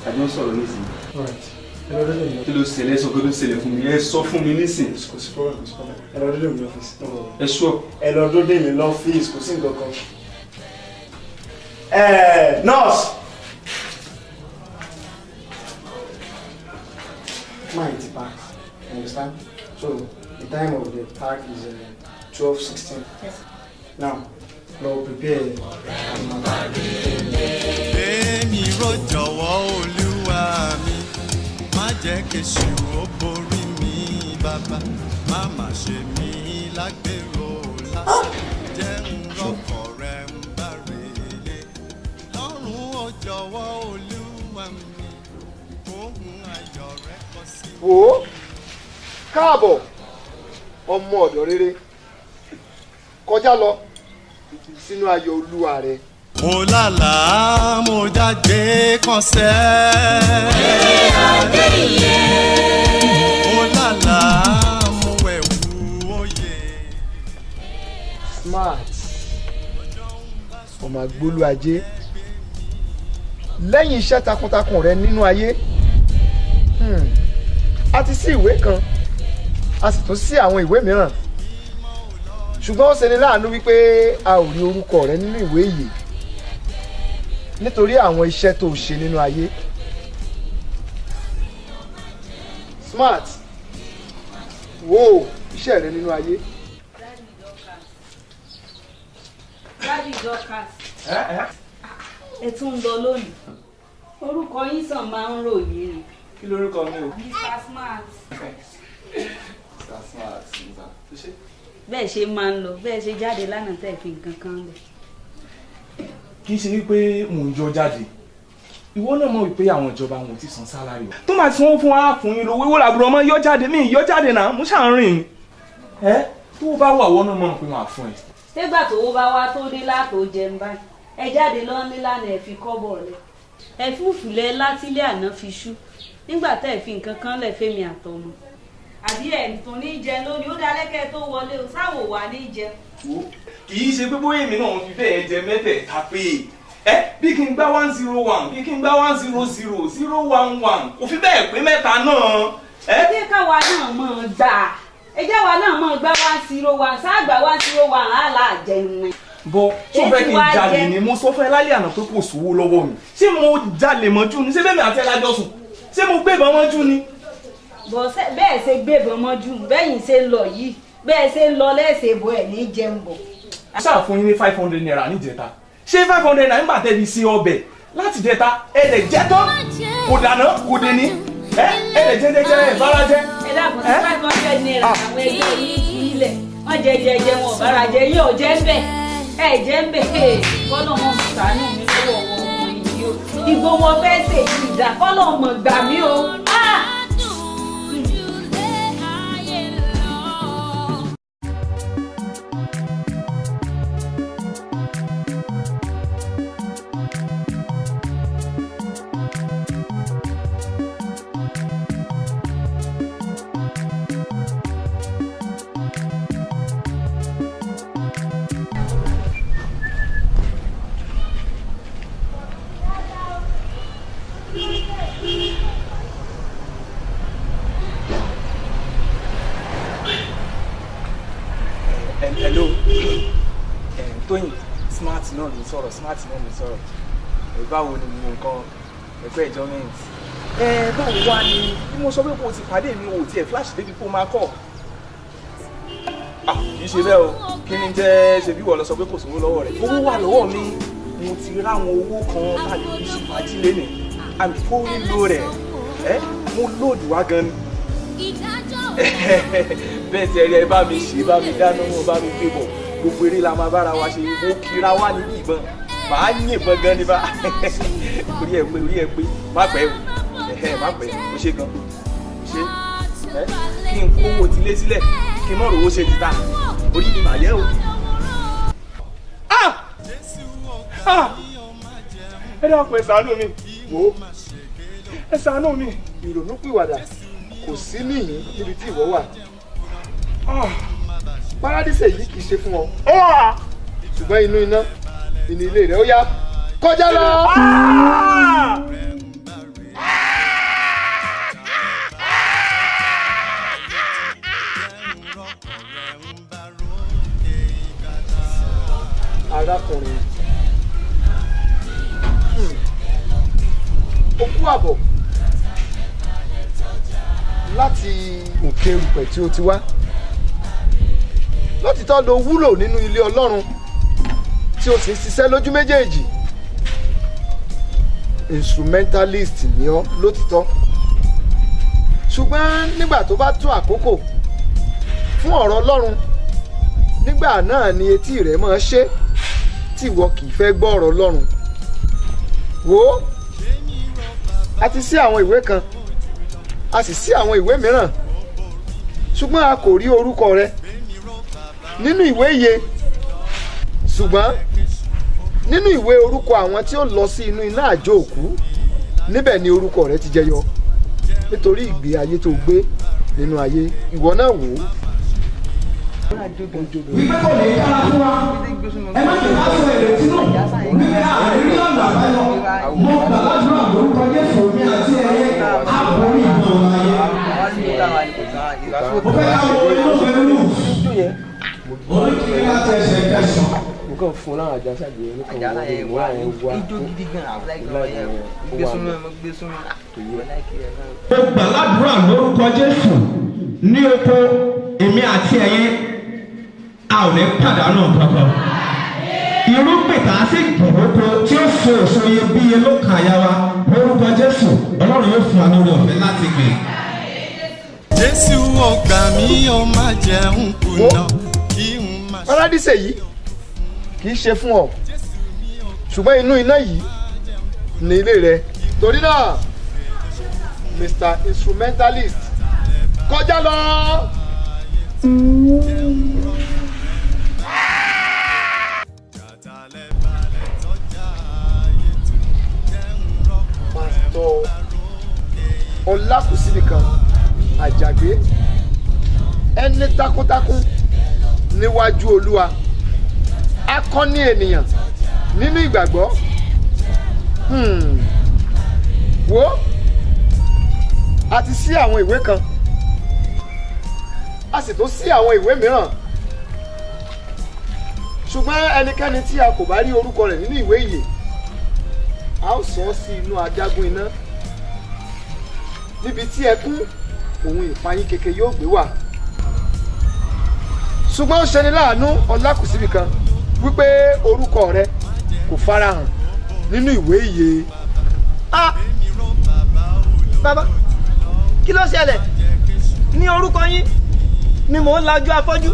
àjọ sọ̀rọ̀ ní ìsinísìn. kí ló ṣẹlẹ̀ sọ pé ló ṣẹlẹ̀ fún mi ẹ sọ fún mi nísìn. kò sí problem kò sí problem ẹ lọ dúdú mi lọ́fíìsì. ẹ sọ. ẹ lọ dúdú mi lọ́fíìsì kò sí nǹkan kan. nurse. mine ti pack you understand so the time of the pack is 12:16. Yes. Now lọ prepare. èmi ro jọ̀wọ́ Olúwa mi má jẹ́ kéṣù ó borí mi bàbá má má ṣe mí lágbèrò lásán jẹ́ ń rọ́kọ̀ rẹ̀ ń bá rèlé lọ́rùn ó jọ̀wọ́ Olúwa mi ohun ayọ̀ rẹ̀ kọ sí. wò ó káàbọ̀ ọmọ ọ̀dọ̀ rere kọjá lọ sínú ayọ̀ Olúwa rẹ. mo lálàá mo jáde kọsẹ̀. mo lálàá mo wẹ̀wù oyè. Smart ọmọ agbólú ajé lẹ́yìn iṣẹ́ takuntakun rẹ nínú ayé a ti ṣí ìwé kan a sì tún ṣí àwọn ìwé mìíràn ṣùgbọ́n ó ṣeni láàánú wípé a ò rí orúkọ rẹ nínú ìwé yìí nítorí àwọn iṣẹ́ tó ṣe nínú ayé. Smart wo iṣẹ́ rẹ nínú ayé. Daddy Dorcas ẹ tún ń lọ lónìí orúkọ yín sàn máa ń ròyìn ni. kí lorúkọ mi o. Mr. Smart. Mr. Smart bẹ́ẹ̀ ṣe máa ń lọ bẹ́ẹ̀ ṣe jáde lánàá tẹ̀ fi nǹkan kan lẹ̀. kì í ṣe wípé mò ń yọ jáde ìwọ náà mọ̀ wípé àwọn ìjọba wọn ò ti san sálárì o. tó máa ti sanwó fún wa fún yín lówó làbúrò ọmọ yọ jáde mí yọ jáde náà mo ṣàn rìn ni. tó bá wà wọ́n náà mọ̀ pé wọ́n á fún ẹ. nígbà tó bá wá tó dé látò jẹun báyìí ẹ jáde lọ nílànà ẹ fi kọ́bọ̀ lẹ̀ ẹ fúfúlẹ̀ látílé àná fi ṣú nígbà tẹ́ ẹ fi nǹkan kan lẹ̀ fẹ́mi àtọmọ. àbí ẹ̀ tó ní jẹ lónìí ó dalẹ́kẹ́ tó wọlé o sáwò wà ní jẹ. kì í ṣe pé bóyá èmi náà fi bẹ́ẹ̀ jẹ mẹ́tẹ̀ẹ̀ta pé bí kí n gbá 101 bí kí n gbá 100 011 kò fi bẹ́ẹ̀ pé mẹ́ta náà. ẹ jẹ́ káwa náà mọ̀ gbà ẹ jẹ́ wa náà mọ̀ gbá 101 sáàgbà 101 àlà jẹun. bọ tó fẹ́ kí n jalè ni mo sọ fún ẹ lálẹ́ àná pé kò sówó lọ́wọ́ mi ṣé mo jalè mọ́jú ni ṣé bẹ́ẹ̀ mi àti ẹ lájọ sùn ṣé mo gbébọn mọ́jú ni. bọ̀ bẹ́ẹ̀ ṣe gbébọn mọ́jú bẹ́yìn ṣe ń lọ yìí bẹ́ẹ̀ ṣe ń lọ lẹ́sẹ̀ bọ̀ ẹ̀ ní jẹun bọ̀. ṣáà fún yín ní 500 naira níjẹta ṣé 500 naira nígbà tẹ́bi sí ọbẹ̀ láti jẹta ẹ̀ẹ́dẹ̀ jẹ́ tán kò dáná kò dé ní ẹ̀ẹ́dẹ̀ jẹ́jẹ́jẹ́ ẹ̀ bára jẹ́. ẹ dàpọ̀ sí 500 naira àwọn ẹgbẹ́ yìí kú ilẹ̀ wọ́n jẹjẹjẹ wọn bára jẹ yóò jẹ́ ń bẹ̀ ẹ̀ jẹ́ ń bẹ̀ kọ́lọ́ wọn sàánú mi lọ́wọ́ wọn ọmọ yìí o ìgbò wọn fẹ́ ṣèjì ìdá kọ́lọ́ ọmọ gbà mí o. hello Tóyìn Smart náà ló sọ̀rọ̀ Smart náà ló sọ̀rọ̀ báwo ni mo nǹkan ẹgbẹ́ enjoyment báwo wá ni bí mo sọ pé kò ti pàdé mi ò tiẹ̀ flash débi kó máa kọ̀. Kì í ṣe bẹ́ẹ̀ o kí ni jẹ́ ṣe bí wọ́n lọ sọ pé kò sówó lọ́wọ́ rẹ̀. Owó wà lọ́wọ́ mi mo ti ráwọn owó kan láti fi ṣe fàájì lẹ́nu I'm fully loaded mo lóòdù wá gan ni. Bẹ́ẹ̀ tí ẹ̀rí ẹ bá mi ṣe bá mi dáná wọn bá mi gbé bọ̀ gbogbo eré la máa bára wa ṣe mo kira wá ní ìbọn màá yìnbọn gan ni bá orí ẹ pé má pẹ́ o má pẹ́ o ṣe gan o ṣe kí n kówó tilé sílẹ̀ kí n mọ̀ rówó ṣe títà orí mi màá yẹ o. Ẹ dákun ẹ ṣàánú mi wò ó ẹ ṣàánú mi. ìrònú pìwàdà kò sí níyìn níbi tí ìwọ wà. Paradíṣe yìí kì í ṣe fún ọ ṣùgbọ́n inú iná ìní ilé rẹ̀ ó yá kọjá lọ. arákùnrin ó kú àbọ̀ láti òkè erùpẹ̀ tí ó ti wá lótìtọ́ ló wúlò nínú ilé Ọlọ́run tí ó sì ń ṣiṣẹ́ lójú méjèèjì instrumentalist ni ọ́ lótìtọ́ ṣùgbọ́n nígbà tó bá tó àkókò fún ọ̀rọ̀ Ọlọ́run nígbà náà ni etí rẹ̀ máa ṣe tí ìwọ kì í fẹ́ gbọ́ ọ̀rọ̀ Ọlọ́run wò ó a ti ṣí àwọn ìwé kan a sì ṣí àwọn ìwé mìíràn ṣùgbọ́n a kò rí orúkọ rẹ nínú ìwé iye ṣùgbọ́n nínú ìwé orúkọ àwọn tí ó lọ sí inú iná àjò òkú níbẹ̀ ni orúkọ rẹ ti jẹyọ nítorí ìgbé ayé tó gbé nínú ayé ìwọ náà wò ó. wípé kò lè kára fún wa ẹ má ṣe ká sọ èrètí nù wípé àárín ọ̀nà àbáyọ mo gbà ládùúgbò lórúkọ Jésù mi àti ẹ̀yẹ àbórí ìmọ̀ ayé. mo fẹ́ ká wo inú pẹ̀lú oríkìrí láti ẹsẹ̀ kẹsàn-án. mo kàn fún láwọn àjà ṣàgbé ní kan wọlé ìwà ẹ̀ wá ijó gidi gan mo gbà ládùúgbò lórúkọ Jésù ní oko èmi àti ẹ̀yin a ò ní pàdánù kankan. irúgbìn tá a sì gbìn oko tí ó so èso iyebíye ló kàn yá wa lórúkọ Jésù Ọlọ́run yóò fún wa lórí ọ̀fẹ́ láti gbìn. Jésù ọgbà mi ó má jẹun kùnà kí n má. Paradíṣe yìí kì í ṣe fún ọ ṣùgbọ́n inú iná yìí ní ilé rẹ torí náà Mr. Instrumentalist kọjá lọ. Pásítọ̀ Ọlákùsínìkan Àjàgbé ẹni takuntakun níwájú Olúwa akọni ènìyàn nínú ìgbàgbọ́ wo a ti ṣí àwọn ìwé kan a sì tún ṣí àwọn ìwé mìíràn ṣùgbọ́n ẹnikẹ́ni tí a kò bá rí orúkọ rẹ̀ nínú ìwé ìyè a ó sọ ọ́ sí inú adágún iná níbi tí ẹkún òun ìpayín keke yóò gbé wà ṣùgbọ́n ó ṣeni láàánú Ọlákùsínìkan wípé orúkọ rẹ kò farahàn nínú ìwé ìyè. Bàbá kí ló ṣẹlẹ̀ ní orúkọ yín ni mò ń lajú afọ́jú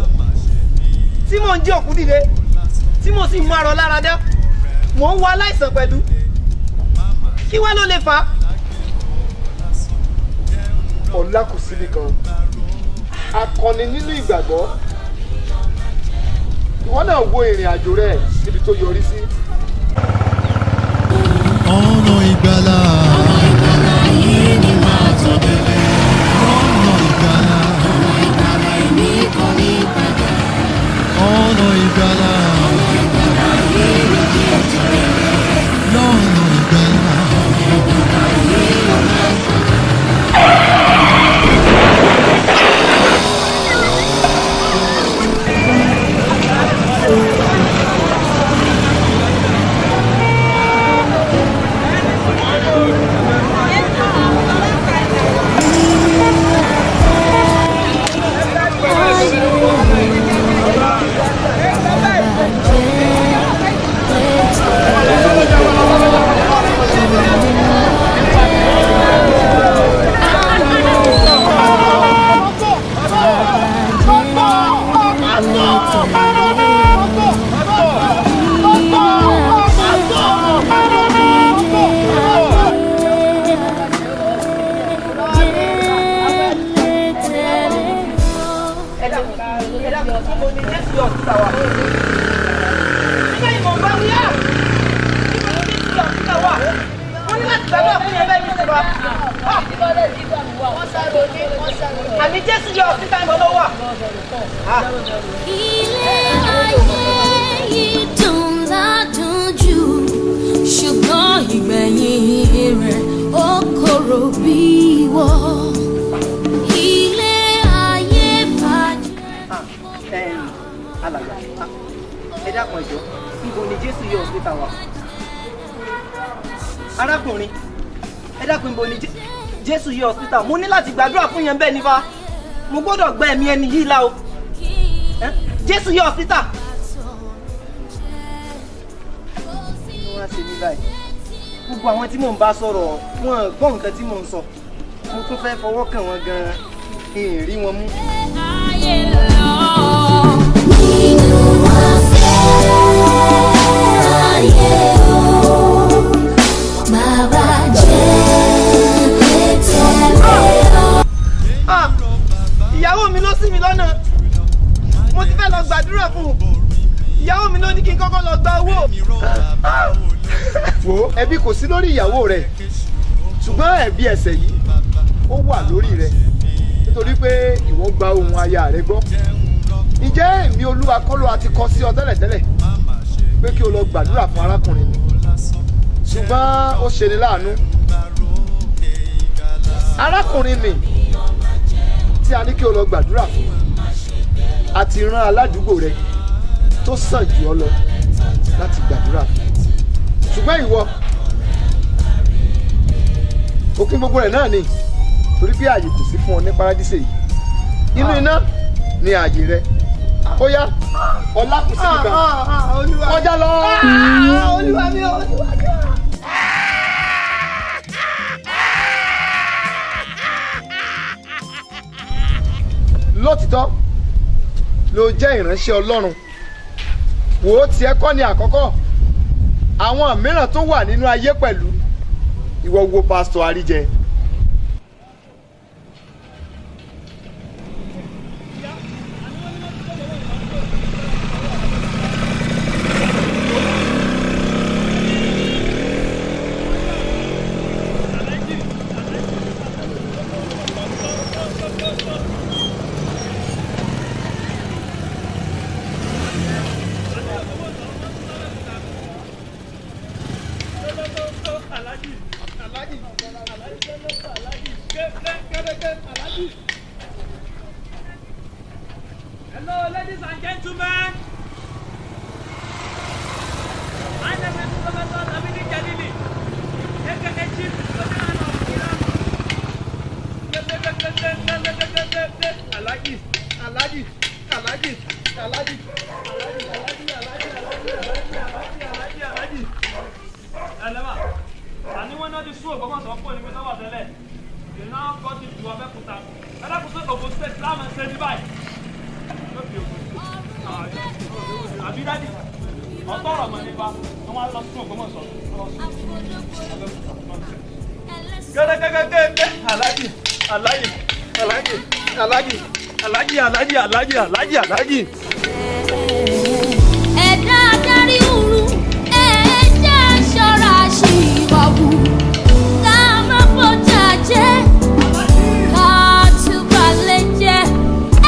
tí mò ń jí òkú dìde tí mo sì mú arọ lára dá mò ń wo aláìsàn pẹ̀lú kí wá ló lè fà á. Ọlákùsínìkan akọni nínú ìgbàgbọ́ ìwọ náà wo ìrìn àjò rẹ níbi tó yọrí sí. ọ̀nà ìgbàlà yìí ni màá tọ́ délé. ọ̀nà ìgbàlà èmi kò ní padà. ọ̀nà ìgbàlà yìí ni kí n tẹ̀lé. lọ́nà ìgbàlà. yìí ló máa sọ̀rọ̀. gbàgbọ́ fún yẹn bẹ́ẹ̀ ní ìsìn wa. Àmì Jésù yọ ọ̀sìn táìmù ló wà. Ilé ayé yìí dùn ládùn jù, ṣùgbọ́n ìgbẹ̀yìn rẹ̀ ó korò bí wọ́. Ilé ayé bàjẹ́. Alàgbà, ẹ dákun ẹjọ́, níbo ni Jésù yọ ọ̀sìn wa? Arákùnrin, ẹ dákun níbo ni Jésù yọ ọ̀sìn? Mo ní láti gbàdúrà fún yẹn bẹ́ẹ̀ ni fa. Mo gbọ́dọ̀ gba ẹ̀mí ẹni yìí lá o. Jésù yọ ọ̀sìn. Wọ́n á ṣe mí báyìí. Gbogbo àwọn tí mò ń bá sọ̀rọ̀ wọn gbọ́ nǹkan tí mò ń sọ. Mo tún fẹ́ fọwọ́ kàn wọ́n gan-an, rí wọn mú. Ìyàwó mi ló ṣì mí lọ́nà. Mo ti fẹ́ lọ gbàdúrà fún un. Ìyàwó mi ló ní kí n kọ́kọ́ lọ gba owó. Wo ẹ̀bi kò sí lórí ìyàwó rẹ̀, ṣùgbọ́n ẹ̀bi ẹ̀ṣẹ̀ yìí ó wà lórí rẹ̀ nítorí pé ìwọ gba ohùn aya rẹ̀ gbọ́. Ǹjẹ́ èmi Olúwa kọ́ ló ti kọ sí ọ tẹ́lẹ̀tẹ́lẹ̀ pé kí o lọ gbàdúrà fún arákùnrin mi, ṣùgbọ́n ó ṣeni láàánú. Arákùnrin mi tí a ní kí o lọ gbàdúrà fún àti rán aládùúgbò rẹ̀ tó sàn jù ọ lọ láti gbàdúrà fún, ṣùgbọ́n ìwọ òkín gbogbo rẹ̀ náà ni torí pé ààyè kò sí fún ọ ní paradíṣe yìí. Inú iná ni ààyè rẹ. Ó yá ọlá kù sí ibà kọjá lọ. Olúwa mi ò Olúwa mi ò. Lótìtọ́ ló jẹ́ ìránṣẹ́ Ọlọ́run. Wò ó tiẹ̀ kọ́ ni àkọ́kọ́, àwọn mìíràn tó wà nínú ayé pẹ̀lú. Ìwọ wo pásítọ̀ Àríjẹ. Hello, ladies and gentlemen. My name is Professor Lamidi Jalili, aka Chief Custodian of Iran. Alhaji. Elema, anyone know the show about the phone in the tẹ́lẹ̀? You now got it to Abẹ́òkúta. Abẹ́òkúta kò fún state Islam and say bye. Àbí dájú, ọ̀tọ̀ ọ̀rọ̀ mọ̀ nípa, wọ́n máa lọ sún Ògbómọ̀ṣọ́. Gẹ́gẹ́gẹ́gẹ́ Alhaji. Ẹ̀dá adarí òru, ẹ̀ẹ́dá ṣọ́ra ṣì wà wù. Ká má fọjà jẹ́, ká túbà lè jẹ́.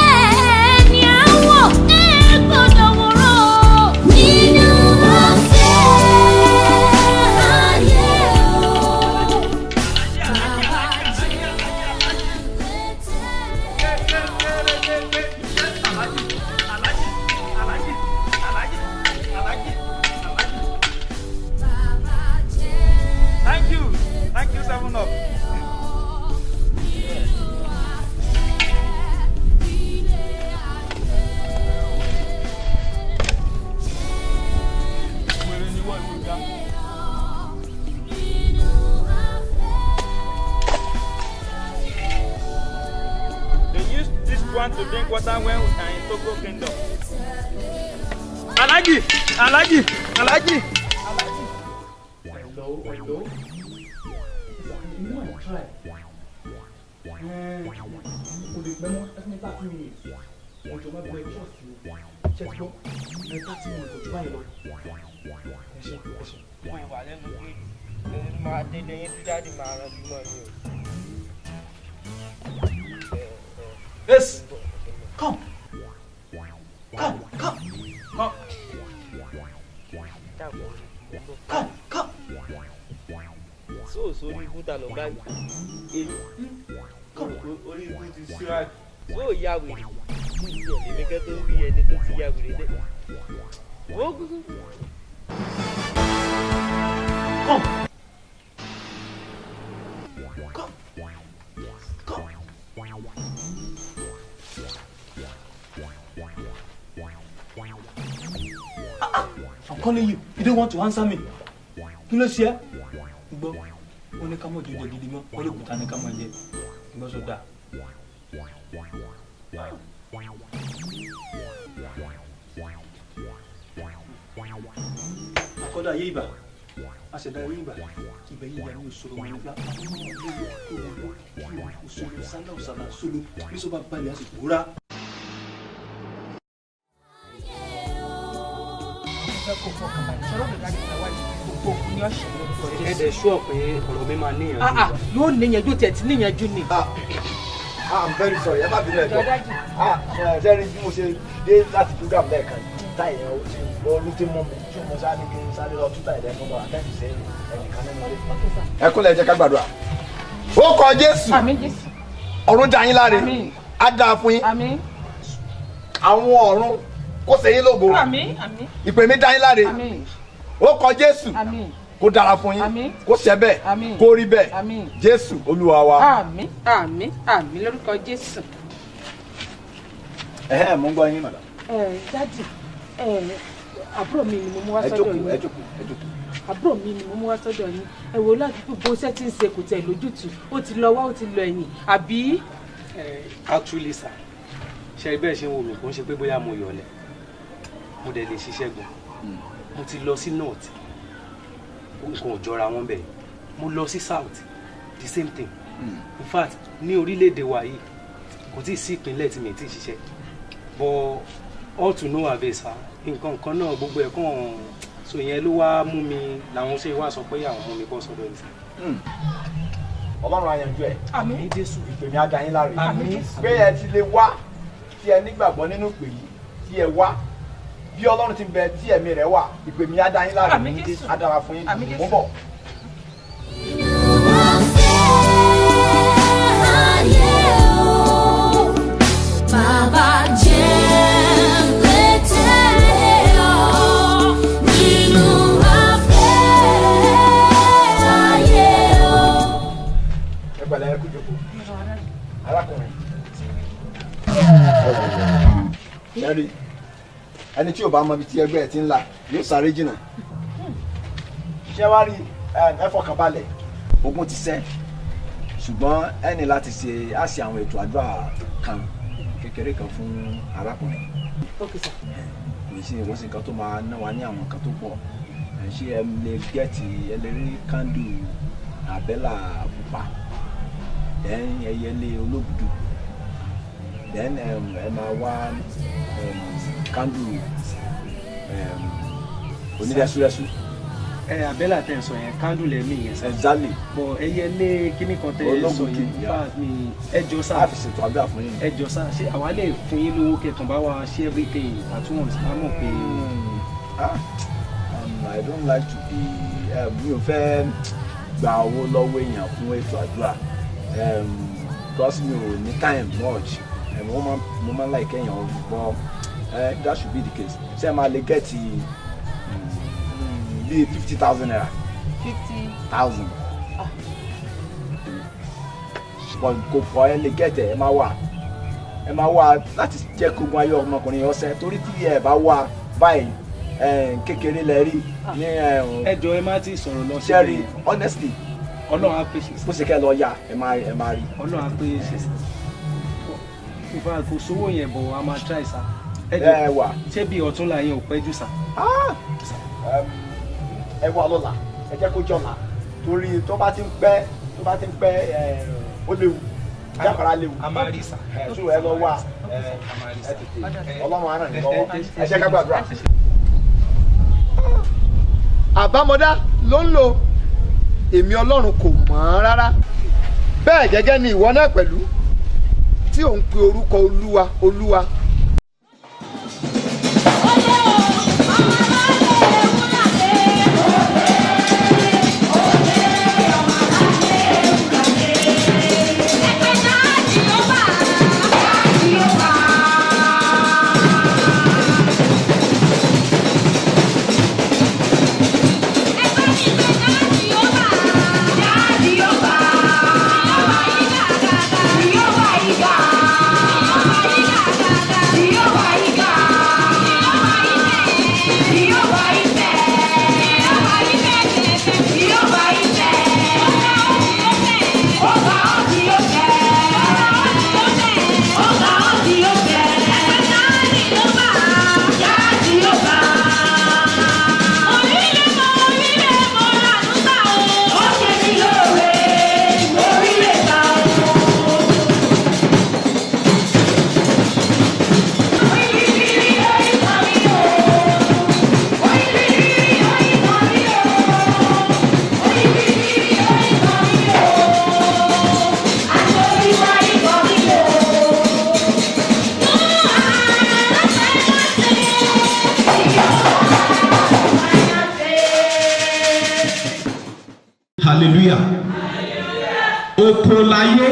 Ẹni àwọ̀ ẹ̀ gbọ́dọ̀ wòrán nínú ọ̀sẹ̀ ayé o. Thank you, 7up. They use this one to drink water when we are in Togo Kingdom. Alhaji. Hello. You want to try? Could you remember 30 minutes? Ojo ma boy trust you. Check go. 30 minutes ojo ma yelo. Ẹ ṣé. Wọ́n ìwà lẹ́nu pé máa délé yín tí jáde máa rán bímọ ni o. Yes. Come. Come. Come. Come. Come. So sórí ibú ta lọ báyìí. Orí ibú ti síra. So ya wèrè. Èmi kẹ́ tó ń rí ẹni tó ti ya wèrè dẹ́. Come. I'm calling you. You don't want to answer me. Kí ló ṣe? Gbọ́, ó ní ká mọ̀ jòjò gidi mọ́, ó lè kúta ní ká mọ̀ jẹ. Gbọ́ sọ́dà. Akọ́dà yé ibà. Aṣẹ̀dá yé ibà. Ibẹ̀ yìí yà ní òṣòro wọn nígbà. Òṣòro sálà òṣàlà sólò. Bí sọ bá balẹ̀ àsìkò rà. ẹ̀dẹ̀ ṣúọ̀ pé ọ̀rọ̀ mi máa níyànjú. yóò níyànjú tẹ̀ tí níyànjú ni. I'm very sorry ẹ má bínú ẹ jọ ṣẹ́ni bí mo ṣe dé láti program lẹ́ẹ̀kan táyì yẹn olú tí mú mi tí mo sáré kí n sáré lọ túta ìdẹ́ fún wa tẹ́sí sí ẹnìkan nínú ilé. ẹ kúnlẹ̀ jẹ́ ká gbàdúrà. ó kọ Jésù ọ̀run dá yín láre á dáa fún yín àwọn ọ̀run kó ṣe yín lógo ìpè mi dá yín láre ó kọ Jésù kó dára fún yín kó ṣe bẹ́ẹ̀ kó rí bẹ́ẹ̀ Jésù Olúwa wa. àmín àmín àmín lórúkọ Jésù. Mo ń gbọ́ yín madam. Dádì àbúrò mi ni mo mú wá sọ́dọ̀ yín. ẹ jókòó. àbúrò mi ni mo mú wá sọ́dọ̀ yín. ẹ wò ládùúgbò bó ṣe ti ń ṣe kò tẹ̀ lójútùú ó ti lọ wá ó ti lọ ẹ̀yìn àbí. Actually sir ṣe bẹ́ẹ̀ ṣe ń wò mí kò ń ṣe pé bóyá mo yọ̀lẹ̀ mo dẹ̀ lè ṣiṣẹ́ gan mo ti lọ sí north nǹkan ò jọra wọn bẹ́ẹ̀ mo lọ sí south the same thing in fact ní orílẹ̀-èdè wa yìí kò tí ì sí ìpínlẹ̀ tí mi ti ṣiṣẹ́ but all to no avail sir nǹkan kan náà gbogbo ẹ̀ kàn so yẹn ló wá mú mi làwọn ṣe wá sọ pé àwọn mú mi bọ́ sọ́dọ̀ yìí sir. Ọlọ́run á yanjú ẹ̀. Àmín Jésù. ìpè mi á dá yín láre. Àmín. pé ẹ ti lè wá tí ẹ nígbàgbọ́ nínú ìpè yìí tí ẹ wá bí Ọlọ́run ti ń bẹ tí ẹ̀mí rẹ̀ wà ìpè mi á dá yín láre. Àmín Jésù. á dára fún yín mo bọ̀. Bàbá jẹ́ pété ọ̀ nínú afẹ́ ayé o. ẹ pẹ̀lẹ́ ẹ kú jókòó arákùnrin. Ṣẹ́rí ẹni tí ò bá mọ ibi tí ẹgbẹ́ ẹ ti ń là yóò sáré jìnnà. Ṣé wá rí ẹ fọkàn balẹ̀ ogun ti ṣẹ́ ṣùgbọ́n ẹ ní láti ṣe á ṣe àwọn ètò àdúrà kan kékeré kan fún arákùnrin. Okay sir. Kì í ṣe ìwọ́sìn kan tó máa ná wa ní àwọn nǹkan tó pọ̀. Ṣé ẹ lè gẹ́ẹ̀tì ẹ lè rí kándù àbẹ́là pupa ẹyẹlé ológudu then ẹ máa wá kándù onídẹ́súrẹ́sú. Àbẹ́là tẹ̀ ń sọ yẹn kándù lẹ́mí yẹn sá. Exactly. Bọ̀ ẹyẹlé kíní kan tẹ̀ ń sọ yẹn bá mi ẹjọ́ sá. a fi ṣètò àdúrà fún yín. ẹjọ́ sá ṣé àwa lè fún yín lówó kẹkàn bá wa ṣe everything àtúwọ̀n sí ká mọ̀ pé. I don't like to be mi ò fẹ́ gba owó lọ́wọ́ èèyàn fún ètò àdúrà because mi ò ní time much mo máa ń like èèyàn gbọ́ that should be the case ṣé ẹ máa lè gẹ́ẹ̀tì bíi 50,000 naira. 50,000. kò fọ ẹ lè gẹ́ẹ̀tì ẹ máa wà láti jẹ́ kógun ayé ọmọkùnrin ọ̀sẹ̀ torí tí ẹ bá wà báyìí kékeré lẹ rí ní ẹjọ́ ẹ má ti sọ̀rọ̀ lọ sí sẹ́rí honestly Ọlọ́run á pèsè bó ṣe kẹ́ lọ ya ẹ máa rí. Ọlọ́run á pèsè ìfà kò sówó yẹn bọ̀ a máa try sa ẹ wà ṣé bí ọ̀túnla yẹn ò pẹ́ jù sa. ẹ wà lọ́la ẹ jẹ́ kó jọ̀la torí tó bá ti ń pẹ́ ó léwu jákàrá léwu a máa rí sa. tó ẹ lọ wà ẹ tètè Ọlọ́run á ràn yín lọ́wọ́ ẹ ṣe ká gbàdúrà. àbámọ̀dá ló ń lò èmi Ọlọ́run kò mọ̀ ọ́n rárá. Bẹ́ẹ̀ gẹ́gẹ́ ni ìwọ náà pẹ̀lú tí ò ń pe orúkọ Olúwa Olúwa. hallelujah oko láyé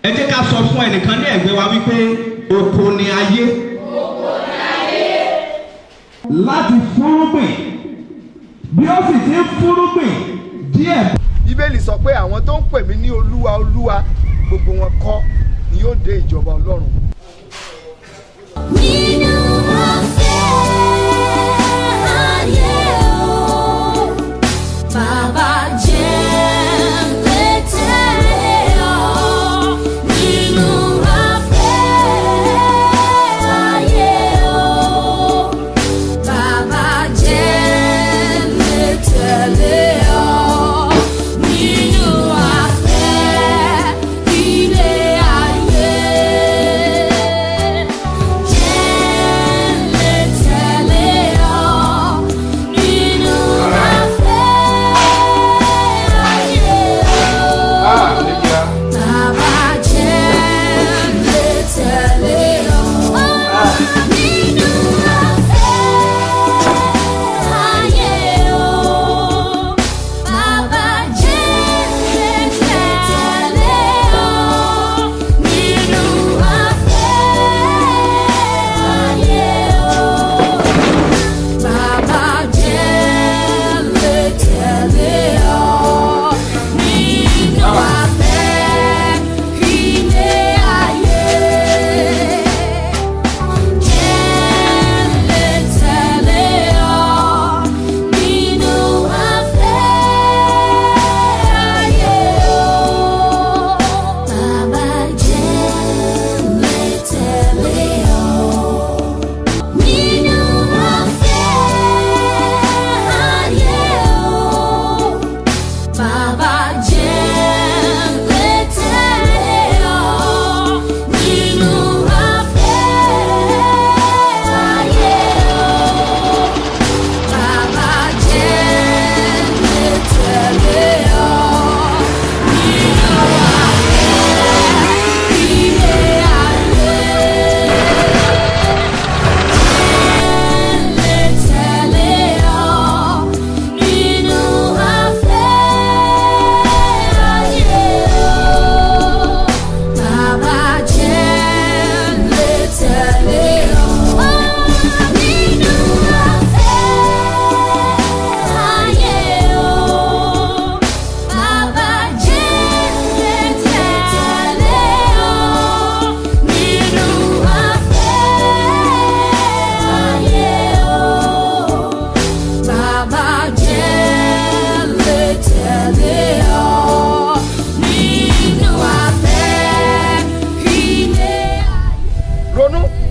ẹ jẹ́ ká sọ fún ẹnìkan ní ẹ̀gbẹ́ wa wípé oko ni ayé láti fúrúgbìn bí ó sì ti ń fúrúgbìn díẹ̀. Bíbélì sọ pé àwọn tó ń pè mí ní Olúwa Olúwa gbogbo wọn kọ́ ni yóò dé ìjọba Ọlọ́run. Nínú ọ̀fẹ́ ayé o, Bàbá jẹ́ lè tẹ̀lé ọ. Nínú ọ̀fẹ́ ayé o, Bàbá jẹ́ lè tẹ̀lé ọ. Nínú ọ̀fẹ́ ilé ayé.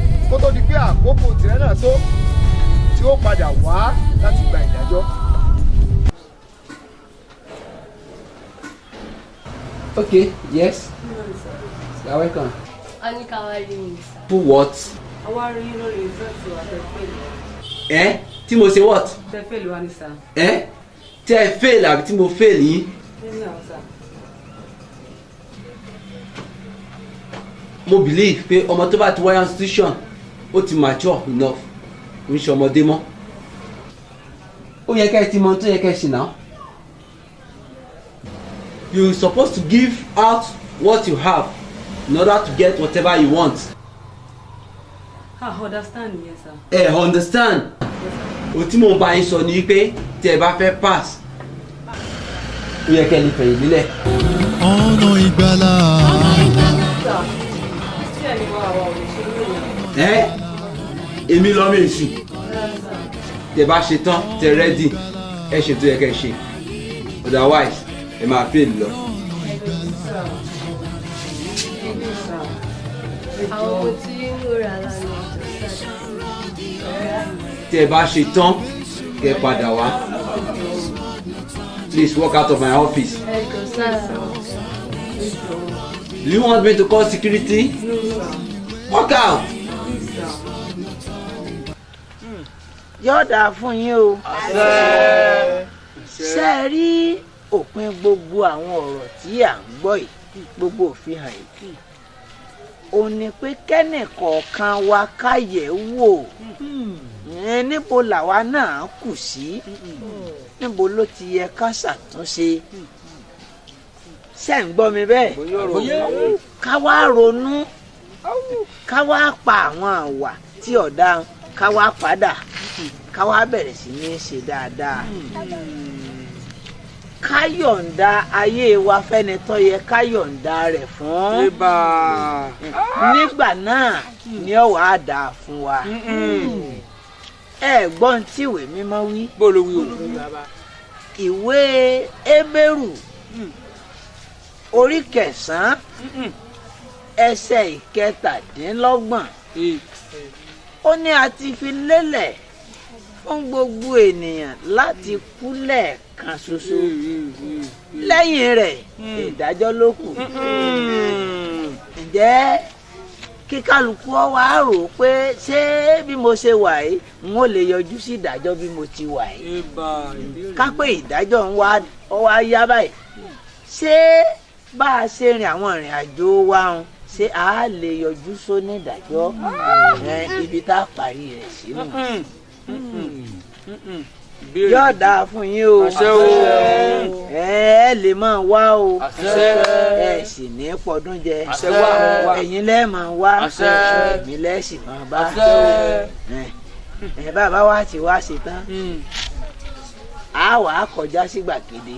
àkókò tirẹ̀ náà tó tí ó padà wá láti gba ìdájọ́. Okay, yes. You're welcome. Anika wa rí mi sá. Who what? Àwa rí lórí ìfẹ́sọ̀ àtẹ̀fẹ́lẹ̀. Tí mo ṣe what? Àtẹ̀fẹ́lẹ̀ wa ni sá. tẹ́ ẹ fail àbí tí mo fail yín. mo believe pé ọmọ tó bá ti wáyé institution ó ti mature enough kò ń ṣe ọmọdé mọ́. ó yẹ ká ẹ ti mọ tó yẹ ká ẹ ṣe náà. you supposed to give out what you have in order to get whatever you want. understand yes sir. Understand. o tí mo bá yín sọ ni pé tí ẹ bá fẹ́ pass ó yẹ kẹ́ ẹ lè fẹ̀yìn lílẹ̀. ọ̀nà ìgbàlà. èmi lọ́mọ èṣù tẹ bá ṣe tán tẹ rẹ́dì ẹ ṣètò yẹ kẹ́ ẹ ṣe otherwise ẹ máa fail lọ. àwọn ohun tí mo rà lánàá. tẹ bá ṣe tán kẹ́ padà wá please walk out of my office. Do you want me to call security? Walk out. yóò dáa fún yín o. ṣé ẹ rí òpin gbogbo àwọn ọ̀rọ̀ tí à ń gbọ́ yìí gbogbo òfin hàn yìí ó ní pé kẹ́nìkọ̀ọ̀kan wa káyẹ̀ wò níbo làwa náà kù sí níbo ló ti yẹ ká ṣàtúnṣe ṣé ń gbọ́ mi bẹ́ẹ̀ ká wá ronú ká wá pa àwọn àwà tí ọ̀dà ká wá padà ká wá bẹ̀rẹ̀ sí ní ṣe dáadáa ká yọ̀ǹda ayé wa fẹ́ni tó yẹ ká yọ̀ǹda rẹ̀ fún nígbà náà ni ó wàá dà fún wa ẹ gbọ́n tí ìwé mímọ́ wí ìwé Hébérù orí 9 ẹsẹ̀ 17 ó ní a ti fi lélẹ̀ fún gbogbo ènìyàn láti kú lẹ́ẹ̀kan ṣoṣo lẹ́yìn rẹ̀ ìdájọ́ ló kù. ǹjẹ́ kí kálukú ọ wá rò pé ṣé bí mo ṣe wà yìí n ó lè yọjú sí ìdájọ́ bí mo ti wà yìí ká pé ìdájọ́ ń wá yá báyìí ṣé bá a ṣe rìn àwọn ìrìn àjò wa ń ṣé a lè yọjú sóní ìdájọ́ ibi tá a parí rẹ̀ sínú. yóò dáa fún yín o ẹ lè máa wá o ẹ sì ní pọdún jẹ ẹ̀yin lẹ máa wá èmi lẹ sì máa bá ẹ bàbá wa ti wá ṣe tán a wà á kọjá sí gbàgede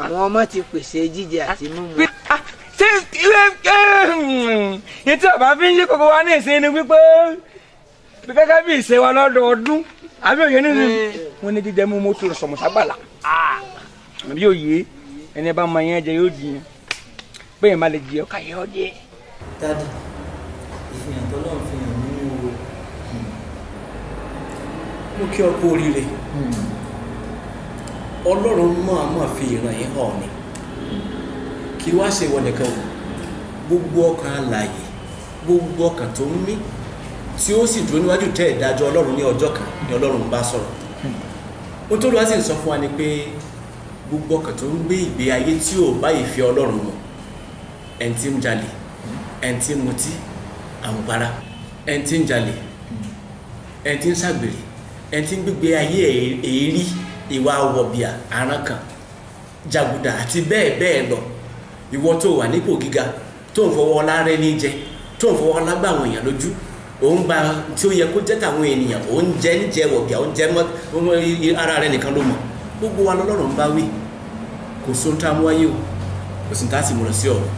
àwọn ọmọ ti pèsè jíjẹ àti mímu. ṣé ní tí bàbá fi ń yí kókó wa ní ìsinmi wípé gẹ́gẹ́ bí ìṣe wa lọ́dọọdún àbí òye nínú wọn ní jíjẹ mú mọ́tò rẹ̀ sọ̀mọ́sá gbàlà àbí òye ẹni bá máa yẹn jẹ yóò jiyàn bẹ́ẹ̀ má lè jẹ ọkà yẹ ọ́ jẹ. dádì ìfihàn tó lọ́n fi hàn nínú o mo kí ọ kú oríire ọlọ́run máa fi ìran yìí hàn ni kí wá ṣe wọ nìkan wò gbogbo ọkàn alààyè gbogbo ọkàn tó ń mí tí ó sì dúró níwájú tẹ́ ìdájọ́ ọlọ́run ní ọjọ́ kan ni ọlọ́run bá sọ̀rọ̀ ohun tó lọ́wọ́ sì ń sọ fún wa ni pé gbogbo ọkàn tó ń gbé ìgbé ayé tí ò bá ìfẹ́ ọlọ́run mọ̀ ẹni tí ń jalè ẹni tí ń mutí àmupara ẹni tí ń jalè ẹni tí ń ṣàgbèrè ẹni tí ń gbégbé ayé èérí ìwà wọ̀bìà aràn jàgùdà àti bẹ́ẹ̀ bẹ́ẹ̀ lọ ìwọ tó wà nípò gíga tó ń fọwọ́ ọlá rẹ ní jẹ tó ń fọwọ́ ọlá gbà àwọn èèyàn lójú òun gba tí ó yẹ kó jẹ́ tàwọn ènìyàn òun jẹ́ ń jẹ wọ̀bìà òun jẹ́ mọ́ ara rẹ nìkan ló mọ̀ gbogbo wa lọ́lọ́run ń bá wí kò sóhun tá a mú wáyé o kò sí tá a sì múra sí ọ̀rọ̀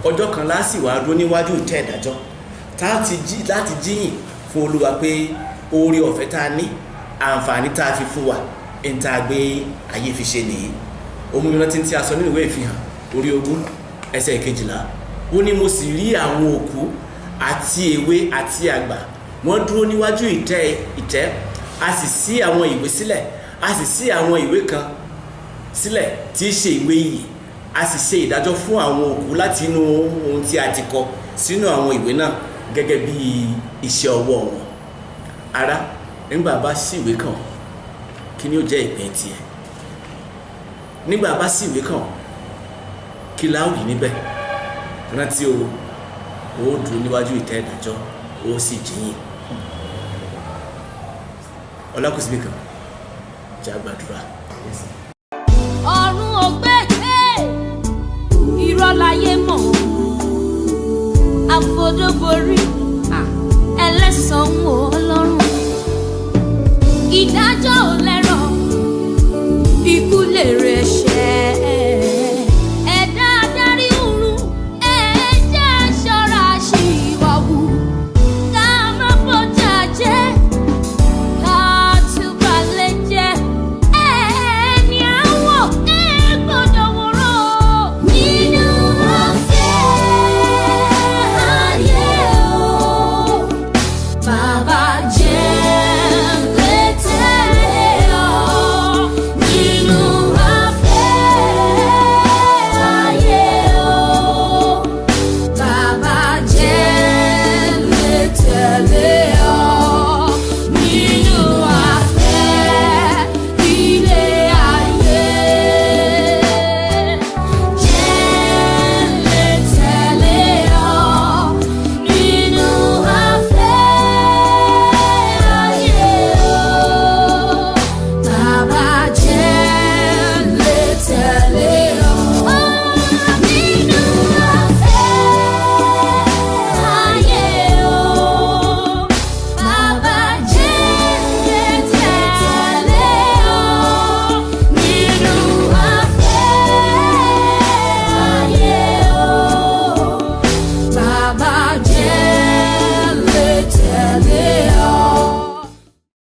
ọjọ́ kan láàsì wàá dúró níwájú ìtẹ́ ìdájọ́ láti jíyìn fún olúwa pé oore ọ̀fẹ́ tá a ní àǹfààní tá a fi fún wa ń tá a gbé ayé fi ṣe nìyí omíyàn tí a sọ nínú ìwé ìfihàn orí 20 ẹsẹ̀ 12 ó ní mo sì rí àwọn òkú àti èwe àti àgbà wọ́n dúró níwájú ìtẹ́ a sì ṣí àwọn ìwé sílẹ̀ a sì ṣí àwọn ìwé kan sílẹ̀ tí í ṣe ìwé ìyè a sì ṣe ìdájọ́ fún àwọn òkú láti inú ohun tí a ti kọ sínú àwọn ìwé náà gẹ́gẹ́ bí iṣẹ́ ọwọ́ wọn ará nígbà bá sí ìwé kàn kí ni ó jẹ́ ìpín tiẹ̀ nígbà bá sí ìwé kàn kí la ó rí níbẹ̀ rántí o ó dúró níwájú ìtẹ́ ìdájọ́ ó sì jiyìn ọlákùsíbí kan jẹ́ àgbàdúrà. ọ̀run ògbẹ́gbẹ́ irọ́ láyé mọ̀ àfọdóborí ẹlẹ́sàn-án Ọlọ́run ìdájọ́ ò lẹ́